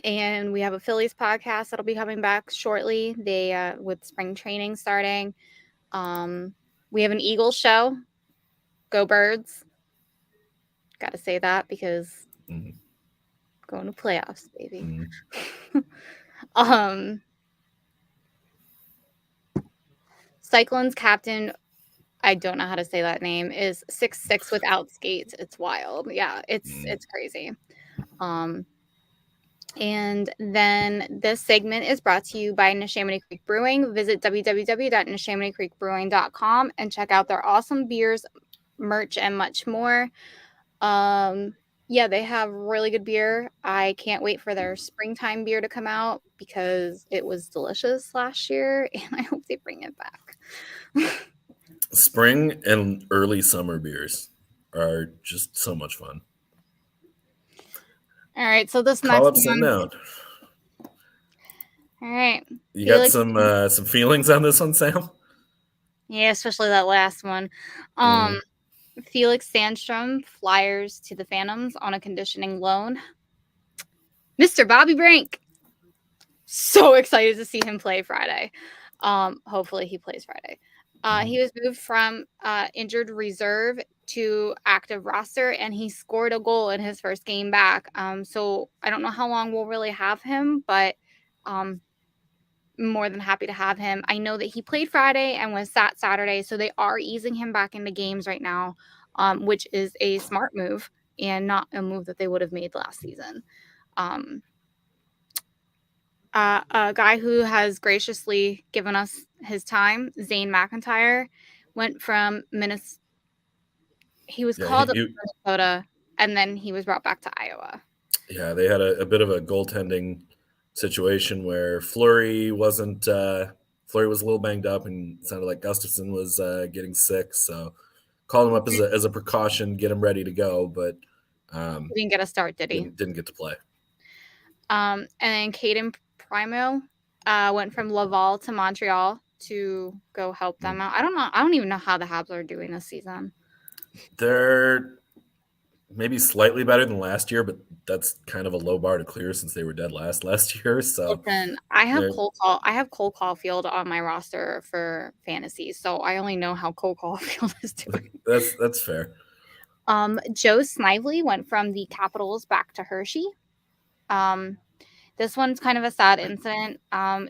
And we have a Phillies podcast that'll be coming back shortly. They with spring training starting. We have an Eagles show. Go Birds. Got to say that because going to playoffs, baby. Cyclones captain, I don't know how to say that name, is 6'6" without skates. It's wild. Yeah, it's crazy. And then this segment is brought to you by Neshaminy Creek Brewing. Visit www.neshamonycreekbrewing.com and check out their awesome beers, merch, and much more. Yeah, they have really good beer. I can't wait for their springtime beer to come out because it was delicious last year, and I hope they bring it back. Spring and early summer beers are just so much fun. All right, so this Call up, next send out. All right. You got some feelings on this one, Sam? Yeah, especially that last one. Felix Sandstrom, Flyers to the Phantoms on a conditioning loan. Mr. Bobby Brink. So excited to see him play Friday. Hopefully he plays Friday. He was moved from injured reserve to active roster, and he scored a goal in his first game back. So I don't know how long we'll really have him, but more than happy to have him. I know that he played Friday and was sat Saturday, so they are easing him back into games right now, which is a smart move and not a move that they would have made last season. A guy who has graciously given us his time, Zane McIntyre, went from Minnesota. He was called up to Minnesota, and then he was brought back to Iowa. Yeah, they had a bit of a goaltending situation where Fleury was a little banged up, and it sounded like Gustafsson was getting sick. So called him up as a precaution, get him ready to go. But he didn't get a start, did he? Didn't get to play. And then Caden Primo went from Laval to Montreal to go help them out. I don't know. I don't even know how the Habs are doing this season. They're maybe slightly better than last year, but that's kind of a low bar to clear since they were dead last year. So listen, I have Cole Caulfield on my roster for fantasy, so I only know how Cole Caulfield is doing. That's fair. Joe Snively went from the Capitals back to Hershey. This one's kind of a sad incident.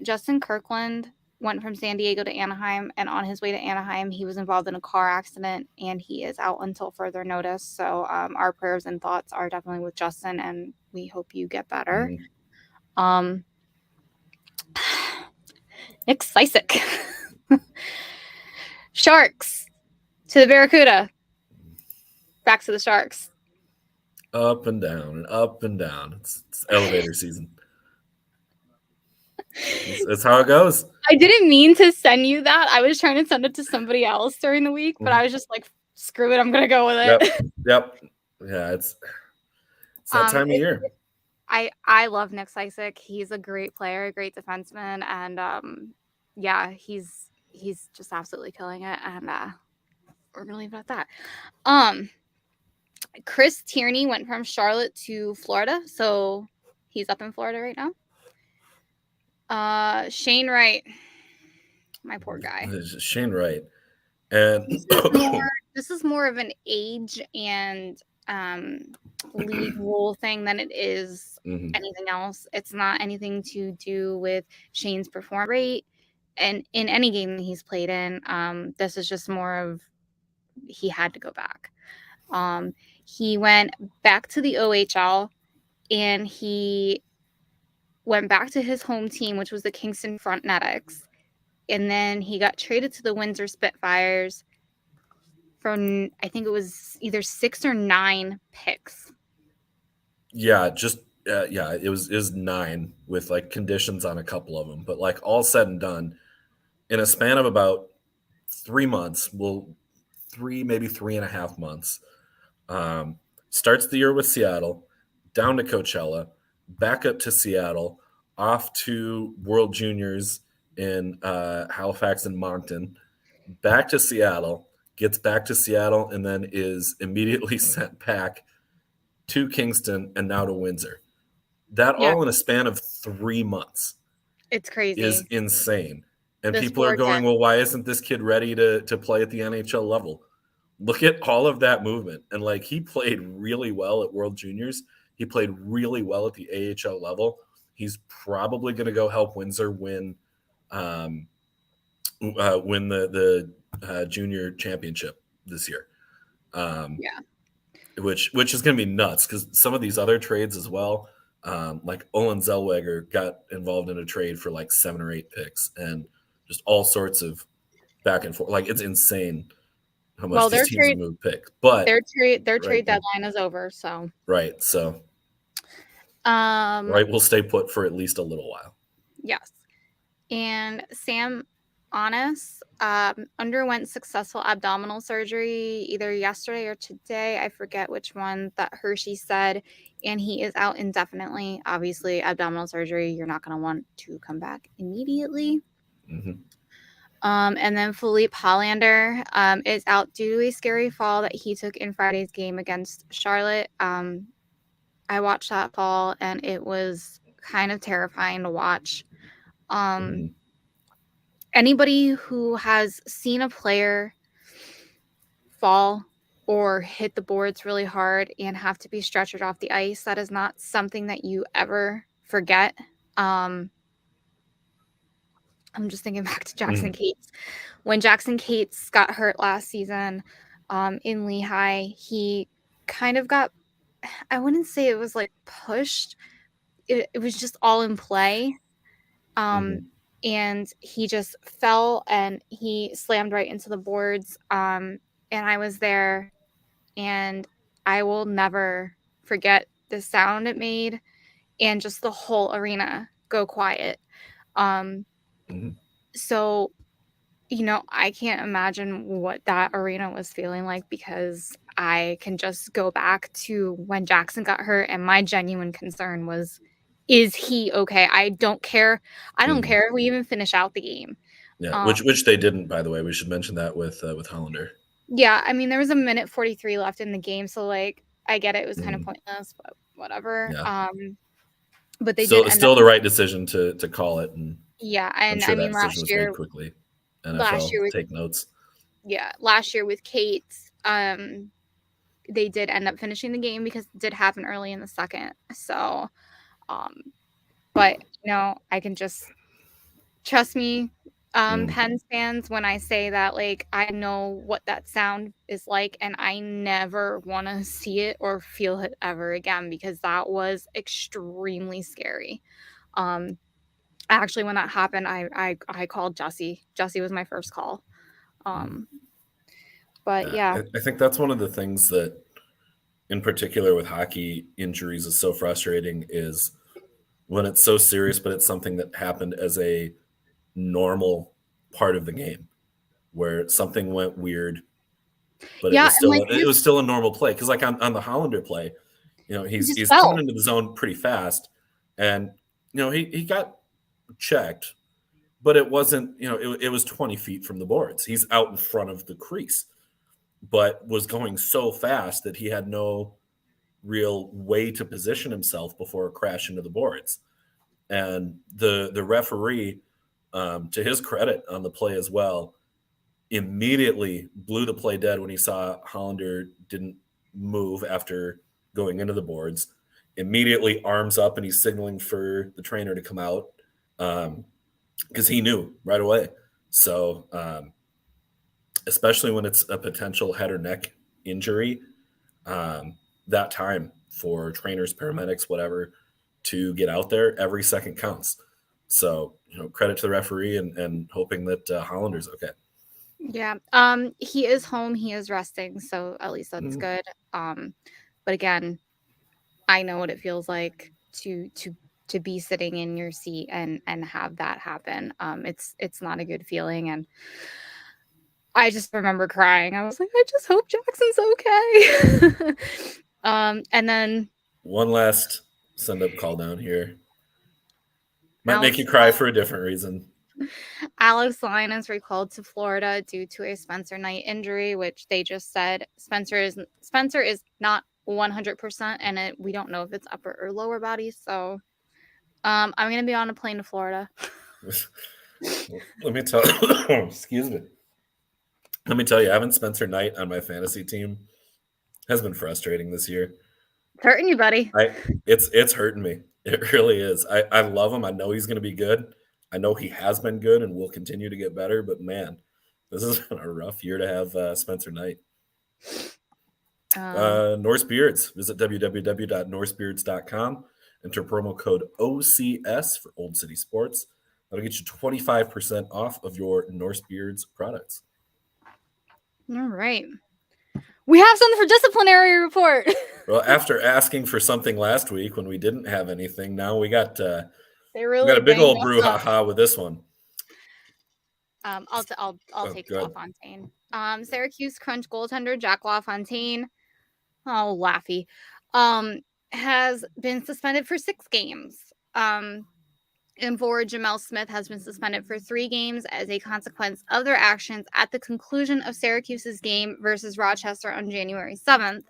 Justin Kirkland went from San Diego to Anaheim, and on his way to Anaheim, he was involved in a car accident, and he is out until further notice. So our prayers and thoughts are definitely with Justin, and we hope you get better. Nick Sisek. Sharks to the Barracuda. Back to the Sharks. Up and down and up and down. It's elevator season. It's how it goes. I didn't mean to send you that. I was trying to send it to somebody else during the week, but I was just like, screw it, I'm gonna go with it. Yep. Yeah, it's that time of year. I love Nick Sisek. He's a great player, a great defenseman, and yeah, he's just absolutely killing it. And we're gonna leave it at that. Chris Tierney went from Charlotte to Florida, so he's up in Florida right now. Shane Wright, my poor guy. Shane Wright, and this is more of an age and league rule thing than it is anything else. It's not anything to do with Shane's performance rate, and in any game that he's played in, this is just more of he had to go back. He went back to the OHL, and he went back to his home team, which was the Kingston Frontenetics, and then he got traded to the Windsor Spitfires from, I think it was either 6 or 9 picks. Yeah, it was 9 with like conditions on a couple of them, but like all said and done, in a span of about 3 months, maybe 3.5 months, starts the year with Seattle, down to Coachella, back up to Seattle, off to World Juniors in Halifax and Moncton, back to Seattle, gets back to Seattle, and then is immediately sent back to Kingston and now to Windsor. That all in a span of 3 months. It's crazy. Is insane. And people are going, well, why isn't this kid ready to play at the NHL level? Look at all of that movement. And like, he played really well at World Juniors. He played really well at the AHL level. He's probably going to go help Windsor win the junior championship this year. Which is going to be nuts, because some of these other trades as well, like Olin Zellweger got involved in a trade for like 7 or 8 picks, and just all sorts of back and forth. Like, it's insane how much these teams have moved picks. But their trade deadline is over, so right. So right, we'll stay put for at least a little while. Yes. And Sam Honest underwent successful abdominal surgery either yesterday or today. I forget which one that Hershey said, and he is out indefinitely. Obviously, abdominal surgery, you're not going to want to come back immediately. And then Philippe Hollander is out due to a scary fall that he took in Friday's game against Charlotte. I watched that fall, and it was kind of terrifying to watch. Anybody who has seen a player fall or hit the boards really hard and have to be stretchered off the ice, that is not something that you ever forget. I'm just thinking back to Jackson Cates. When Jackson Cates got hurt last season in Lehigh, he kind of got, I wouldn't say it was like pushed. It was just all in play. And he just fell and he slammed right into the boards. And I was there, and I will never forget the sound it made and just the whole arena go quiet. So, I can't imagine what that arena was feeling like, because I can just go back to when Jackson got hurt, and my genuine concern was, is he okay? I don't care. I don't care if we even finish out the game. Yeah, which they didn't, by the way. We should mention that with Hollander. Yeah, I mean, there was a minute 43 left in the game, so like, I get it was kind of pointless, but whatever. Yeah. But they still the right decision to call it, and yeah, and I'm sure I mean, that decision was made quickly. NFL, take notes. Yeah, last year with Kate, they did end up finishing the game because it did happen early in the second. So, but I can just trust me, Pens fans, when I say that, like, I know what that sound is like, and I never want to see it or feel it ever again, because that was extremely scary. Actually, when that happened, I called Jesse. Jesse was my first call. But yeah, I think that's one of the things that, in particular with hockey injuries, is so frustrating, is when it's so serious, but it's something that happened as a normal part of the game where something went weird, but Yeah, and like it was still a normal play. Because like on the Hollander play, he just he's coming fell. into the zone pretty fast, and he got checked, but it wasn't it was 20 feet from the boards. He's out in front of the crease, but was going so fast that he had no real way to position himself before a crash into the boards. And the referee, to his credit on the play as well, immediately blew the play dead when he saw Hollander didn't move after going into the boards. Immediately arms up and he's signaling for the trainer to come out because he knew right away. So especially when it's a potential head or neck injury, that time for trainers, paramedics, whatever, to get out there, every second counts. So, credit to the referee and hoping that Hollander's okay. Yeah. He is home. He is resting, so at least that's good. But again, I know what it feels like to be sitting in your seat and have that happen. It's not a good feeling, and I just remember crying. I was like, I just hope Jackson's okay. And then one last send up call down here. Might Alex, make you cry for a different reason. Alex Line is recalled to Florida due to a Spencer Knight injury, which they just said Spencer is not 100%, and we don't know if it's upper or lower body. So I'm gonna be on a plane to Florida. Let me tell excuse me. Let me tell you, having Spencer Knight on my fantasy team has been frustrating this year. It's hurting you, buddy. It's hurting me. It really is. I love him. I know he's going to be good. I know he has been good and will continue to get better. But man, this has been a rough year to have Spencer Knight. Norse Beards. Visit www.norsebeards.com. Enter promo code OCS for Old City Sports. That'll get you 25% off of your Norse Beards products. All right. We have something for disciplinary report. Well, after asking for something last week when we didn't have anything, now we got they really we got a big old brouhaha with this one. I'll take LaFontaine. Syracuse Crunch goaltender Jack LaFontaine. Oh, Laffy. Has been suspended for 6 games. And forward Jamel Smith has been suspended for 3 games as a consequence of their actions at the conclusion of Syracuse's game versus Rochester on January 7th.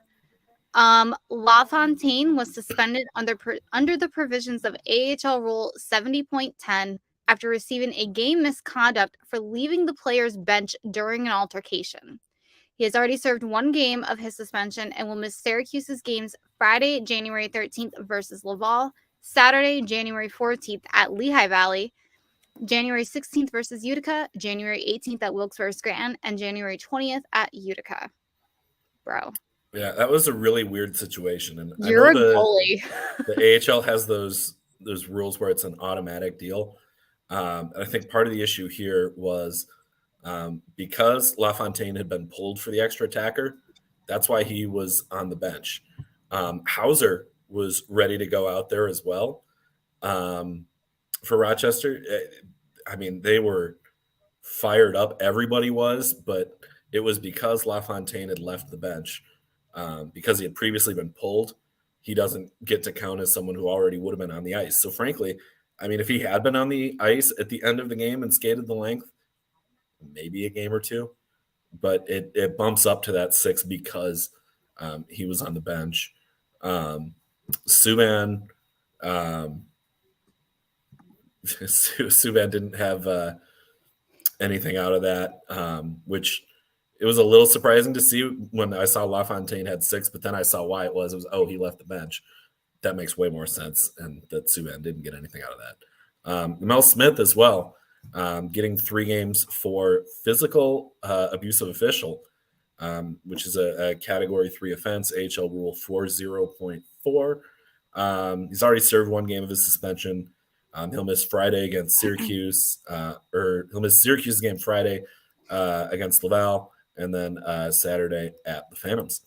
LaFontaine was suspended under the provisions of AHL Rule 70.10 after receiving a game misconduct for leaving the player's bench during an altercation. He has already served 1 game of his suspension and will miss Syracuse's games Friday, January 13th versus Laval, Saturday, January 14th at Lehigh Valley, January 16th versus Utica, January 18th at Wilkes-Barre-Scranton, and January 20th at Utica. Bro. Yeah, that was a really weird situation. And You're I know a goalie. the AHL has those rules where it's an automatic deal. I think part of the issue here was because LaFontaine had been pulled for the extra attacker, that's why he was on the bench. Hauser was ready to go out there as well for Rochester. I mean, they were fired up. Everybody was, but it was because LaFontaine had left the bench because he had previously been pulled. He doesn't get to count as someone who already would have been on the ice. So frankly, I mean, if he had been on the ice at the end of the game and skated the length, maybe a game or 2, but it bumps up to that 6 because he was on the bench. Subban didn't have anything out of that, which it was a little surprising to see when I saw LaFontaine had 6, but then I saw why it was. It was, he left the bench. That makes way more sense, and that Subban didn't get anything out of that. Mel Smith as well, getting 3 games for physical abusive official, which is a Category 3 offense, AHL Rule 40.4. He's already served 1 game of his suspension. He'll miss Friday against Syracuse, or he'll miss Syracuse's game Friday against Laval, and then Saturday at the Phantoms.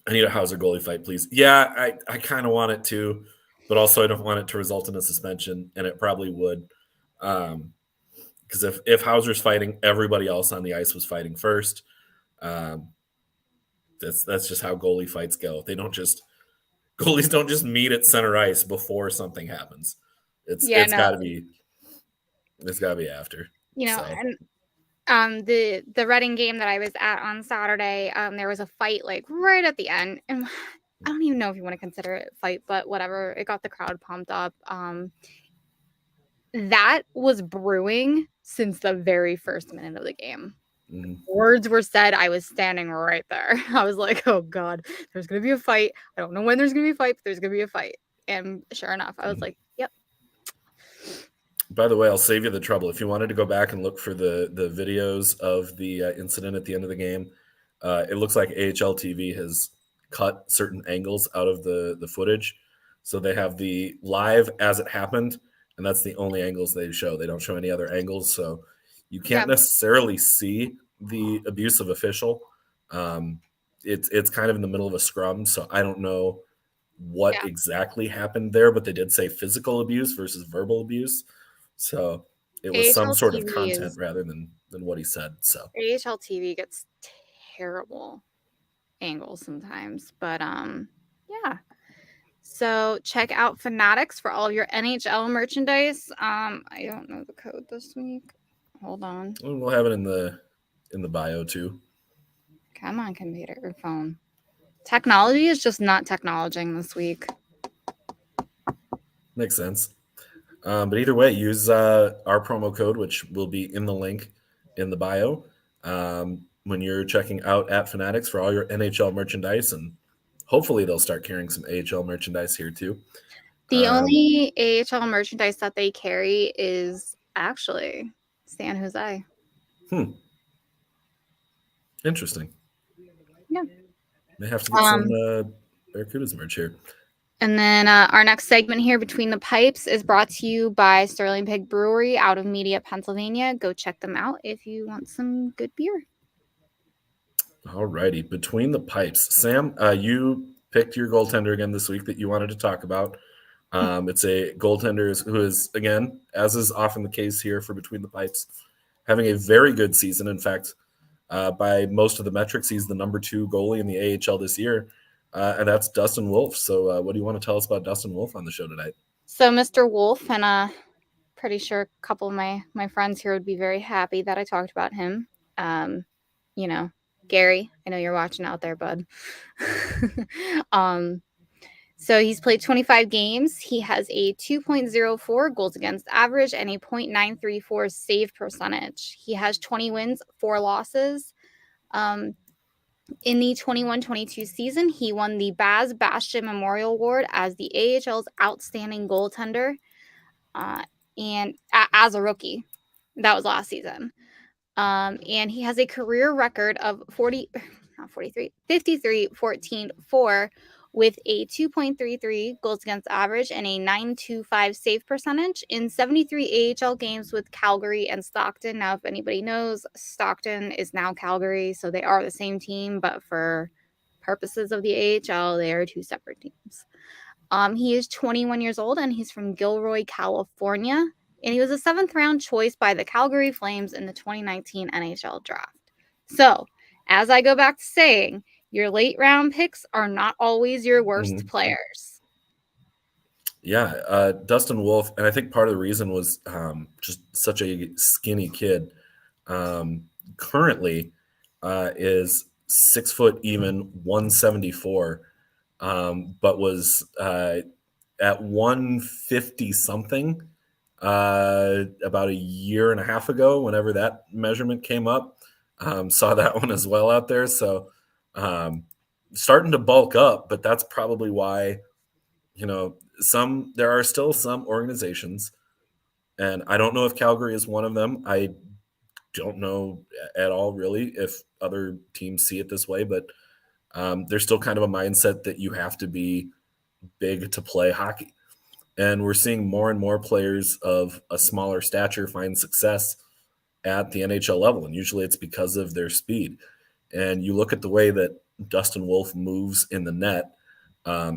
I need a Hauser goalie fight, please. Yeah, I kind of want it to. but also I don't want it to result in a suspension, and it probably would. Because if Hauser's fighting, everybody else on the ice was fighting first. That's just how goalie fights go. Goalies don't just meet at center ice before something happens. It's got to be after. And the Reading game that I was at on Saturday, there was a fight like right at the end, and I don't even know if you want to consider it a fight, but whatever. It got the crowd pumped up. That was brewing since the very first minute of the game. Mm-hmm. Words were said. I was standing right there. I was like, oh God, there's going to be a fight. I don't know when there's going to be a fight, but there's going to be a fight. And sure enough, I was like, yep. By the way, I'll save you the trouble. If you wanted to go back and look for the videos of the incident at the end of the game, it looks like AHL TV has cut certain angles out of the footage. So they have the live as it happened, and that's the only angles they show. They don't show any other angles, so you can't necessarily see the abusive official. It's kind of in the middle of a scrum, so I don't know what exactly happened there, but they did say physical abuse versus verbal abuse. So it was some sort of content rather than what he said. So AHL TV gets terrible angles sometimes, but yeah. So check out Fanatics for all of your NHL merchandise. I don't know the code this week. Hold on. We'll have it in the bio too. Come on, computer or phone. Technology is just not technologing this week. Makes sense. But either way, use our promo code, which will be in the link in the bio, when you're checking out at Fanatics for all your NHL merchandise, and hopefully they'll start carrying some AHL merchandise here too. The only AHL merchandise that they carry is actually San Jose. Interesting. Yeah. They have to get some Barracudas merch here. And then our next segment here, Between the Pipes, is brought to you by Sterling Pig Brewery out of Media, Pennsylvania. Go check them out if you want some good beer. All righty. Between the Pipes. Sam, you picked your goaltender again this week that you wanted to talk about. It's a goaltender who is, again, as is often the case here for Between the Pipes, having a very good season. In fact, by most of the metrics, he's the number 2 goalie in the AHL this year. And that's Dustin Wolf. So what do you want to tell us about Dustin Wolf on the show tonight? So Mr. Wolf, and pretty sure a couple of my friends here would be very happy that I talked about him. Gary, I know you're watching out there, bud. So he's played 25 games. He has a 2.04 goals against average and a .934 save percentage. He has 20 wins, 4 losses. In the 21-22 season, he won the Baz Bastian Memorial Award as the AHL's outstanding goaltender, and as a rookie. That was last season. And he has a career record of 53-14-4 with a 2.33 goals against average and a .925 save percentage in 73 AHL games with Calgary and Stockton. Now, if anybody knows, Stockton is now Calgary, so they are the same team, but for purposes of the AHL, they are 2 separate teams. He is 21 years old, and he's from Gilroy, California, and he was a 7th-round choice by the Calgary Flames in the 2019 NHL draft. So, as I go back to saying, your late-round picks are not always your worst players. Yeah, Dustin Wolf, and I think part of the reason was just such a skinny kid. Currently is 6 foot even, 174, but was at 150 something about a year and a half ago. Whenever that measurement came up, saw that one as well out there. So starting to bulk up, but that's probably why, there are still some organizations, and I don't know if Calgary is one of them. I don't know at all really if other teams see it this way, but there's still kind of a mindset that you have to be big to play hockey. And we're seeing more and more players of a smaller stature find success at the NHL level, and usually it's because of their speed. And you look at the way that Dustin Wolf moves in the net,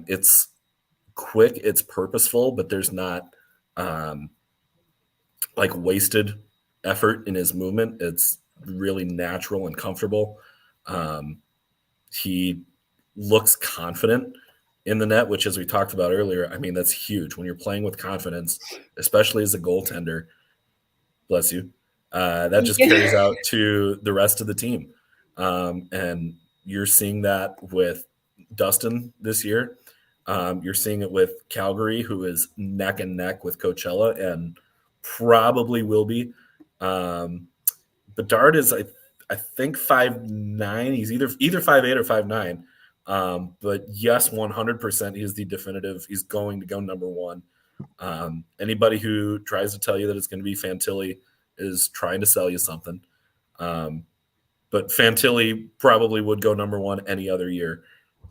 it's quick, it's purposeful, but there's not like wasted effort in his movement. It's really natural and comfortable. He looks confident in the net, which, as we talked about earlier, I mean, that's huge when you're playing with confidence, especially as a goaltender. Bless you. That just carries out to the rest of the team. And you're seeing that with Dustin this year. You're seeing it with Calgary, who is neck and neck with Coachella and probably will be. Bedard is, I think, 5'9". He's either 5'8" or 5'9". But yes, 100% he's the definitive. He's going to go number one. Anybody who tries to tell you that it's going to be Fantilli is trying to sell you something. But Fantilli probably would go number one any other year.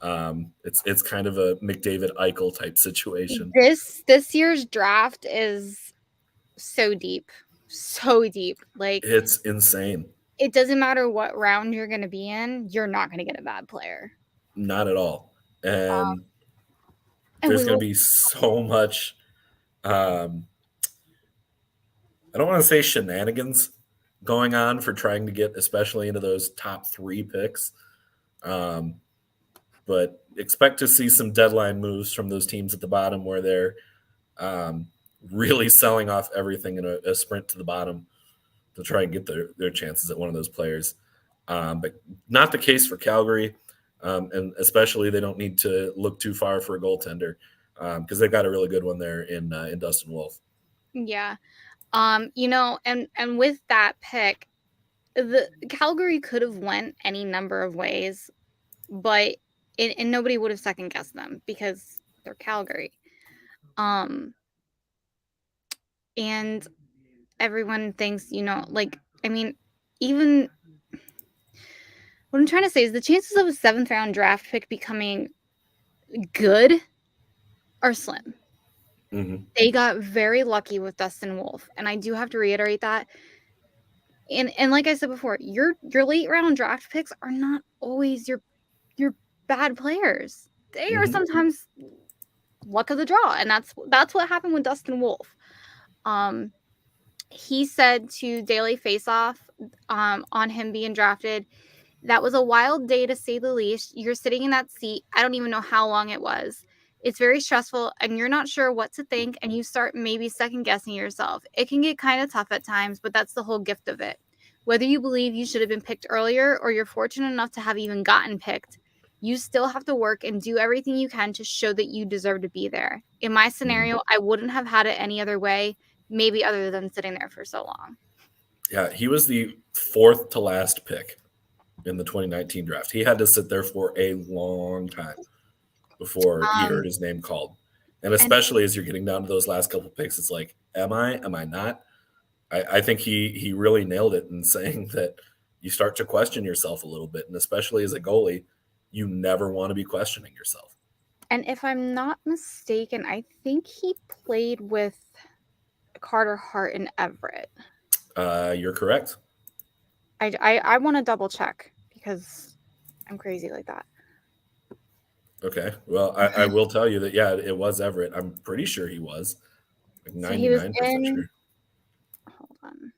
It's kind of a McDavid Eichel type situation. This year's draft is so deep. Like, it's insane. It doesn't matter what round you're going to be in, you're not going to get a bad player. Not at all. And there's going to be so much I don't want to say shenanigans going on for trying to get especially into those top 3 picks. But expect to see some deadline moves from those teams at the bottom where they're really selling off everything in a sprint to the bottom to try and get their chances at one of those players. But not the case for Calgary. And especially they don't need to look too far for a goaltender because they've got a really good one there in Dustin Wolf. Yeah. And with that pick, the Calgary could have went any number of ways, but and nobody would have second guessed them because they're Calgary. And everyone thinks, like, I mean, even what I'm trying to say is the chances of a 7th round draft pick becoming good are slim. Mm-hmm. They got very lucky with Dustin Wolf, and I do have to reiterate that. And like I said before, your late round draft picks are not always your bad players. They are sometimes luck of the draw, and that's what happened with Dustin Wolf. He said to Daily Faceoff on him being drafted, "That was a wild day to say the least. You're sitting in that seat. I don't even know how long it was. It's very stressful and you're not sure what to think and you start maybe second guessing yourself. It can get kind of tough at times, but that's the whole gift of it. Whether you believe you should have been picked earlier or you're fortunate enough to have even gotten picked, you still have to work and do everything you can to show that you deserve to be there. In my scenario, I wouldn't have had it any other way, maybe other than sitting there for so long." Yeah, he was the 4th to last pick in the 2019 draft. He had to sit there for a long time before he heard his name called. And especially as you're getting down to those last couple picks, it's like, am I not? I think he really nailed it in saying that you start to question yourself a little bit. And especially as a goalie, you never want to be questioning yourself. And if I'm not mistaken, I think he played with Carter Hart and Everett. You're correct. I want to double check because I'm crazy like that. Okay. Well, I will tell you that, yeah, it was Everett. I'm pretty sure he was. Like 99% sure. Hold on.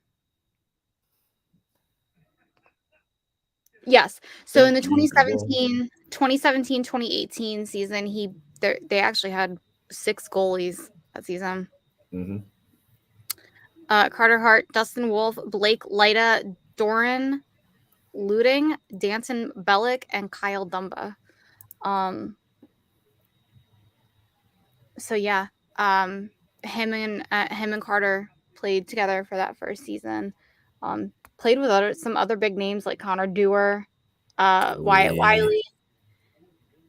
Yes. So in the 2017-2018 season, they actually had 6 goalies that season. Carter Hart, Dustin Wolf, Blake Lyda, Doran Luding, Danton Bellick, and Kyle Dumba. So yeah, him and Carter played together for that first season. Played with some other big names like Connor Dewar, Wyatt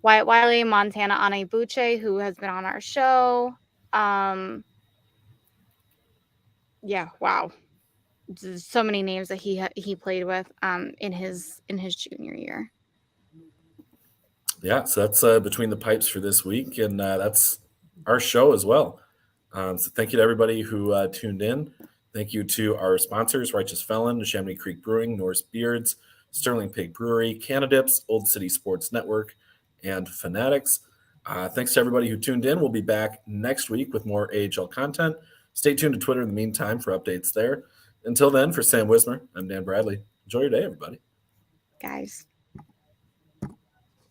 Wiley, Montana Anabuche, who has been on our show. Yeah, wow. There's so many names that he played with in his junior year. Yeah, so that's Between the Pipes for this week, and that's our show as well. So thank you to everybody who tuned in. Thank you to our sponsors, Righteous Felon, Chamonix Creek Brewing, Norse Beards, Sterling Pig Brewery, Canadips, Old City Sports Network, and Fanatics. Thanks to everybody who tuned in. We'll be back next week with more AHL content. Stay tuned to Twitter in the meantime for updates there. Until then, for Sam Wismer, I'm Dan Bradley. Enjoy your day, everybody. Guys.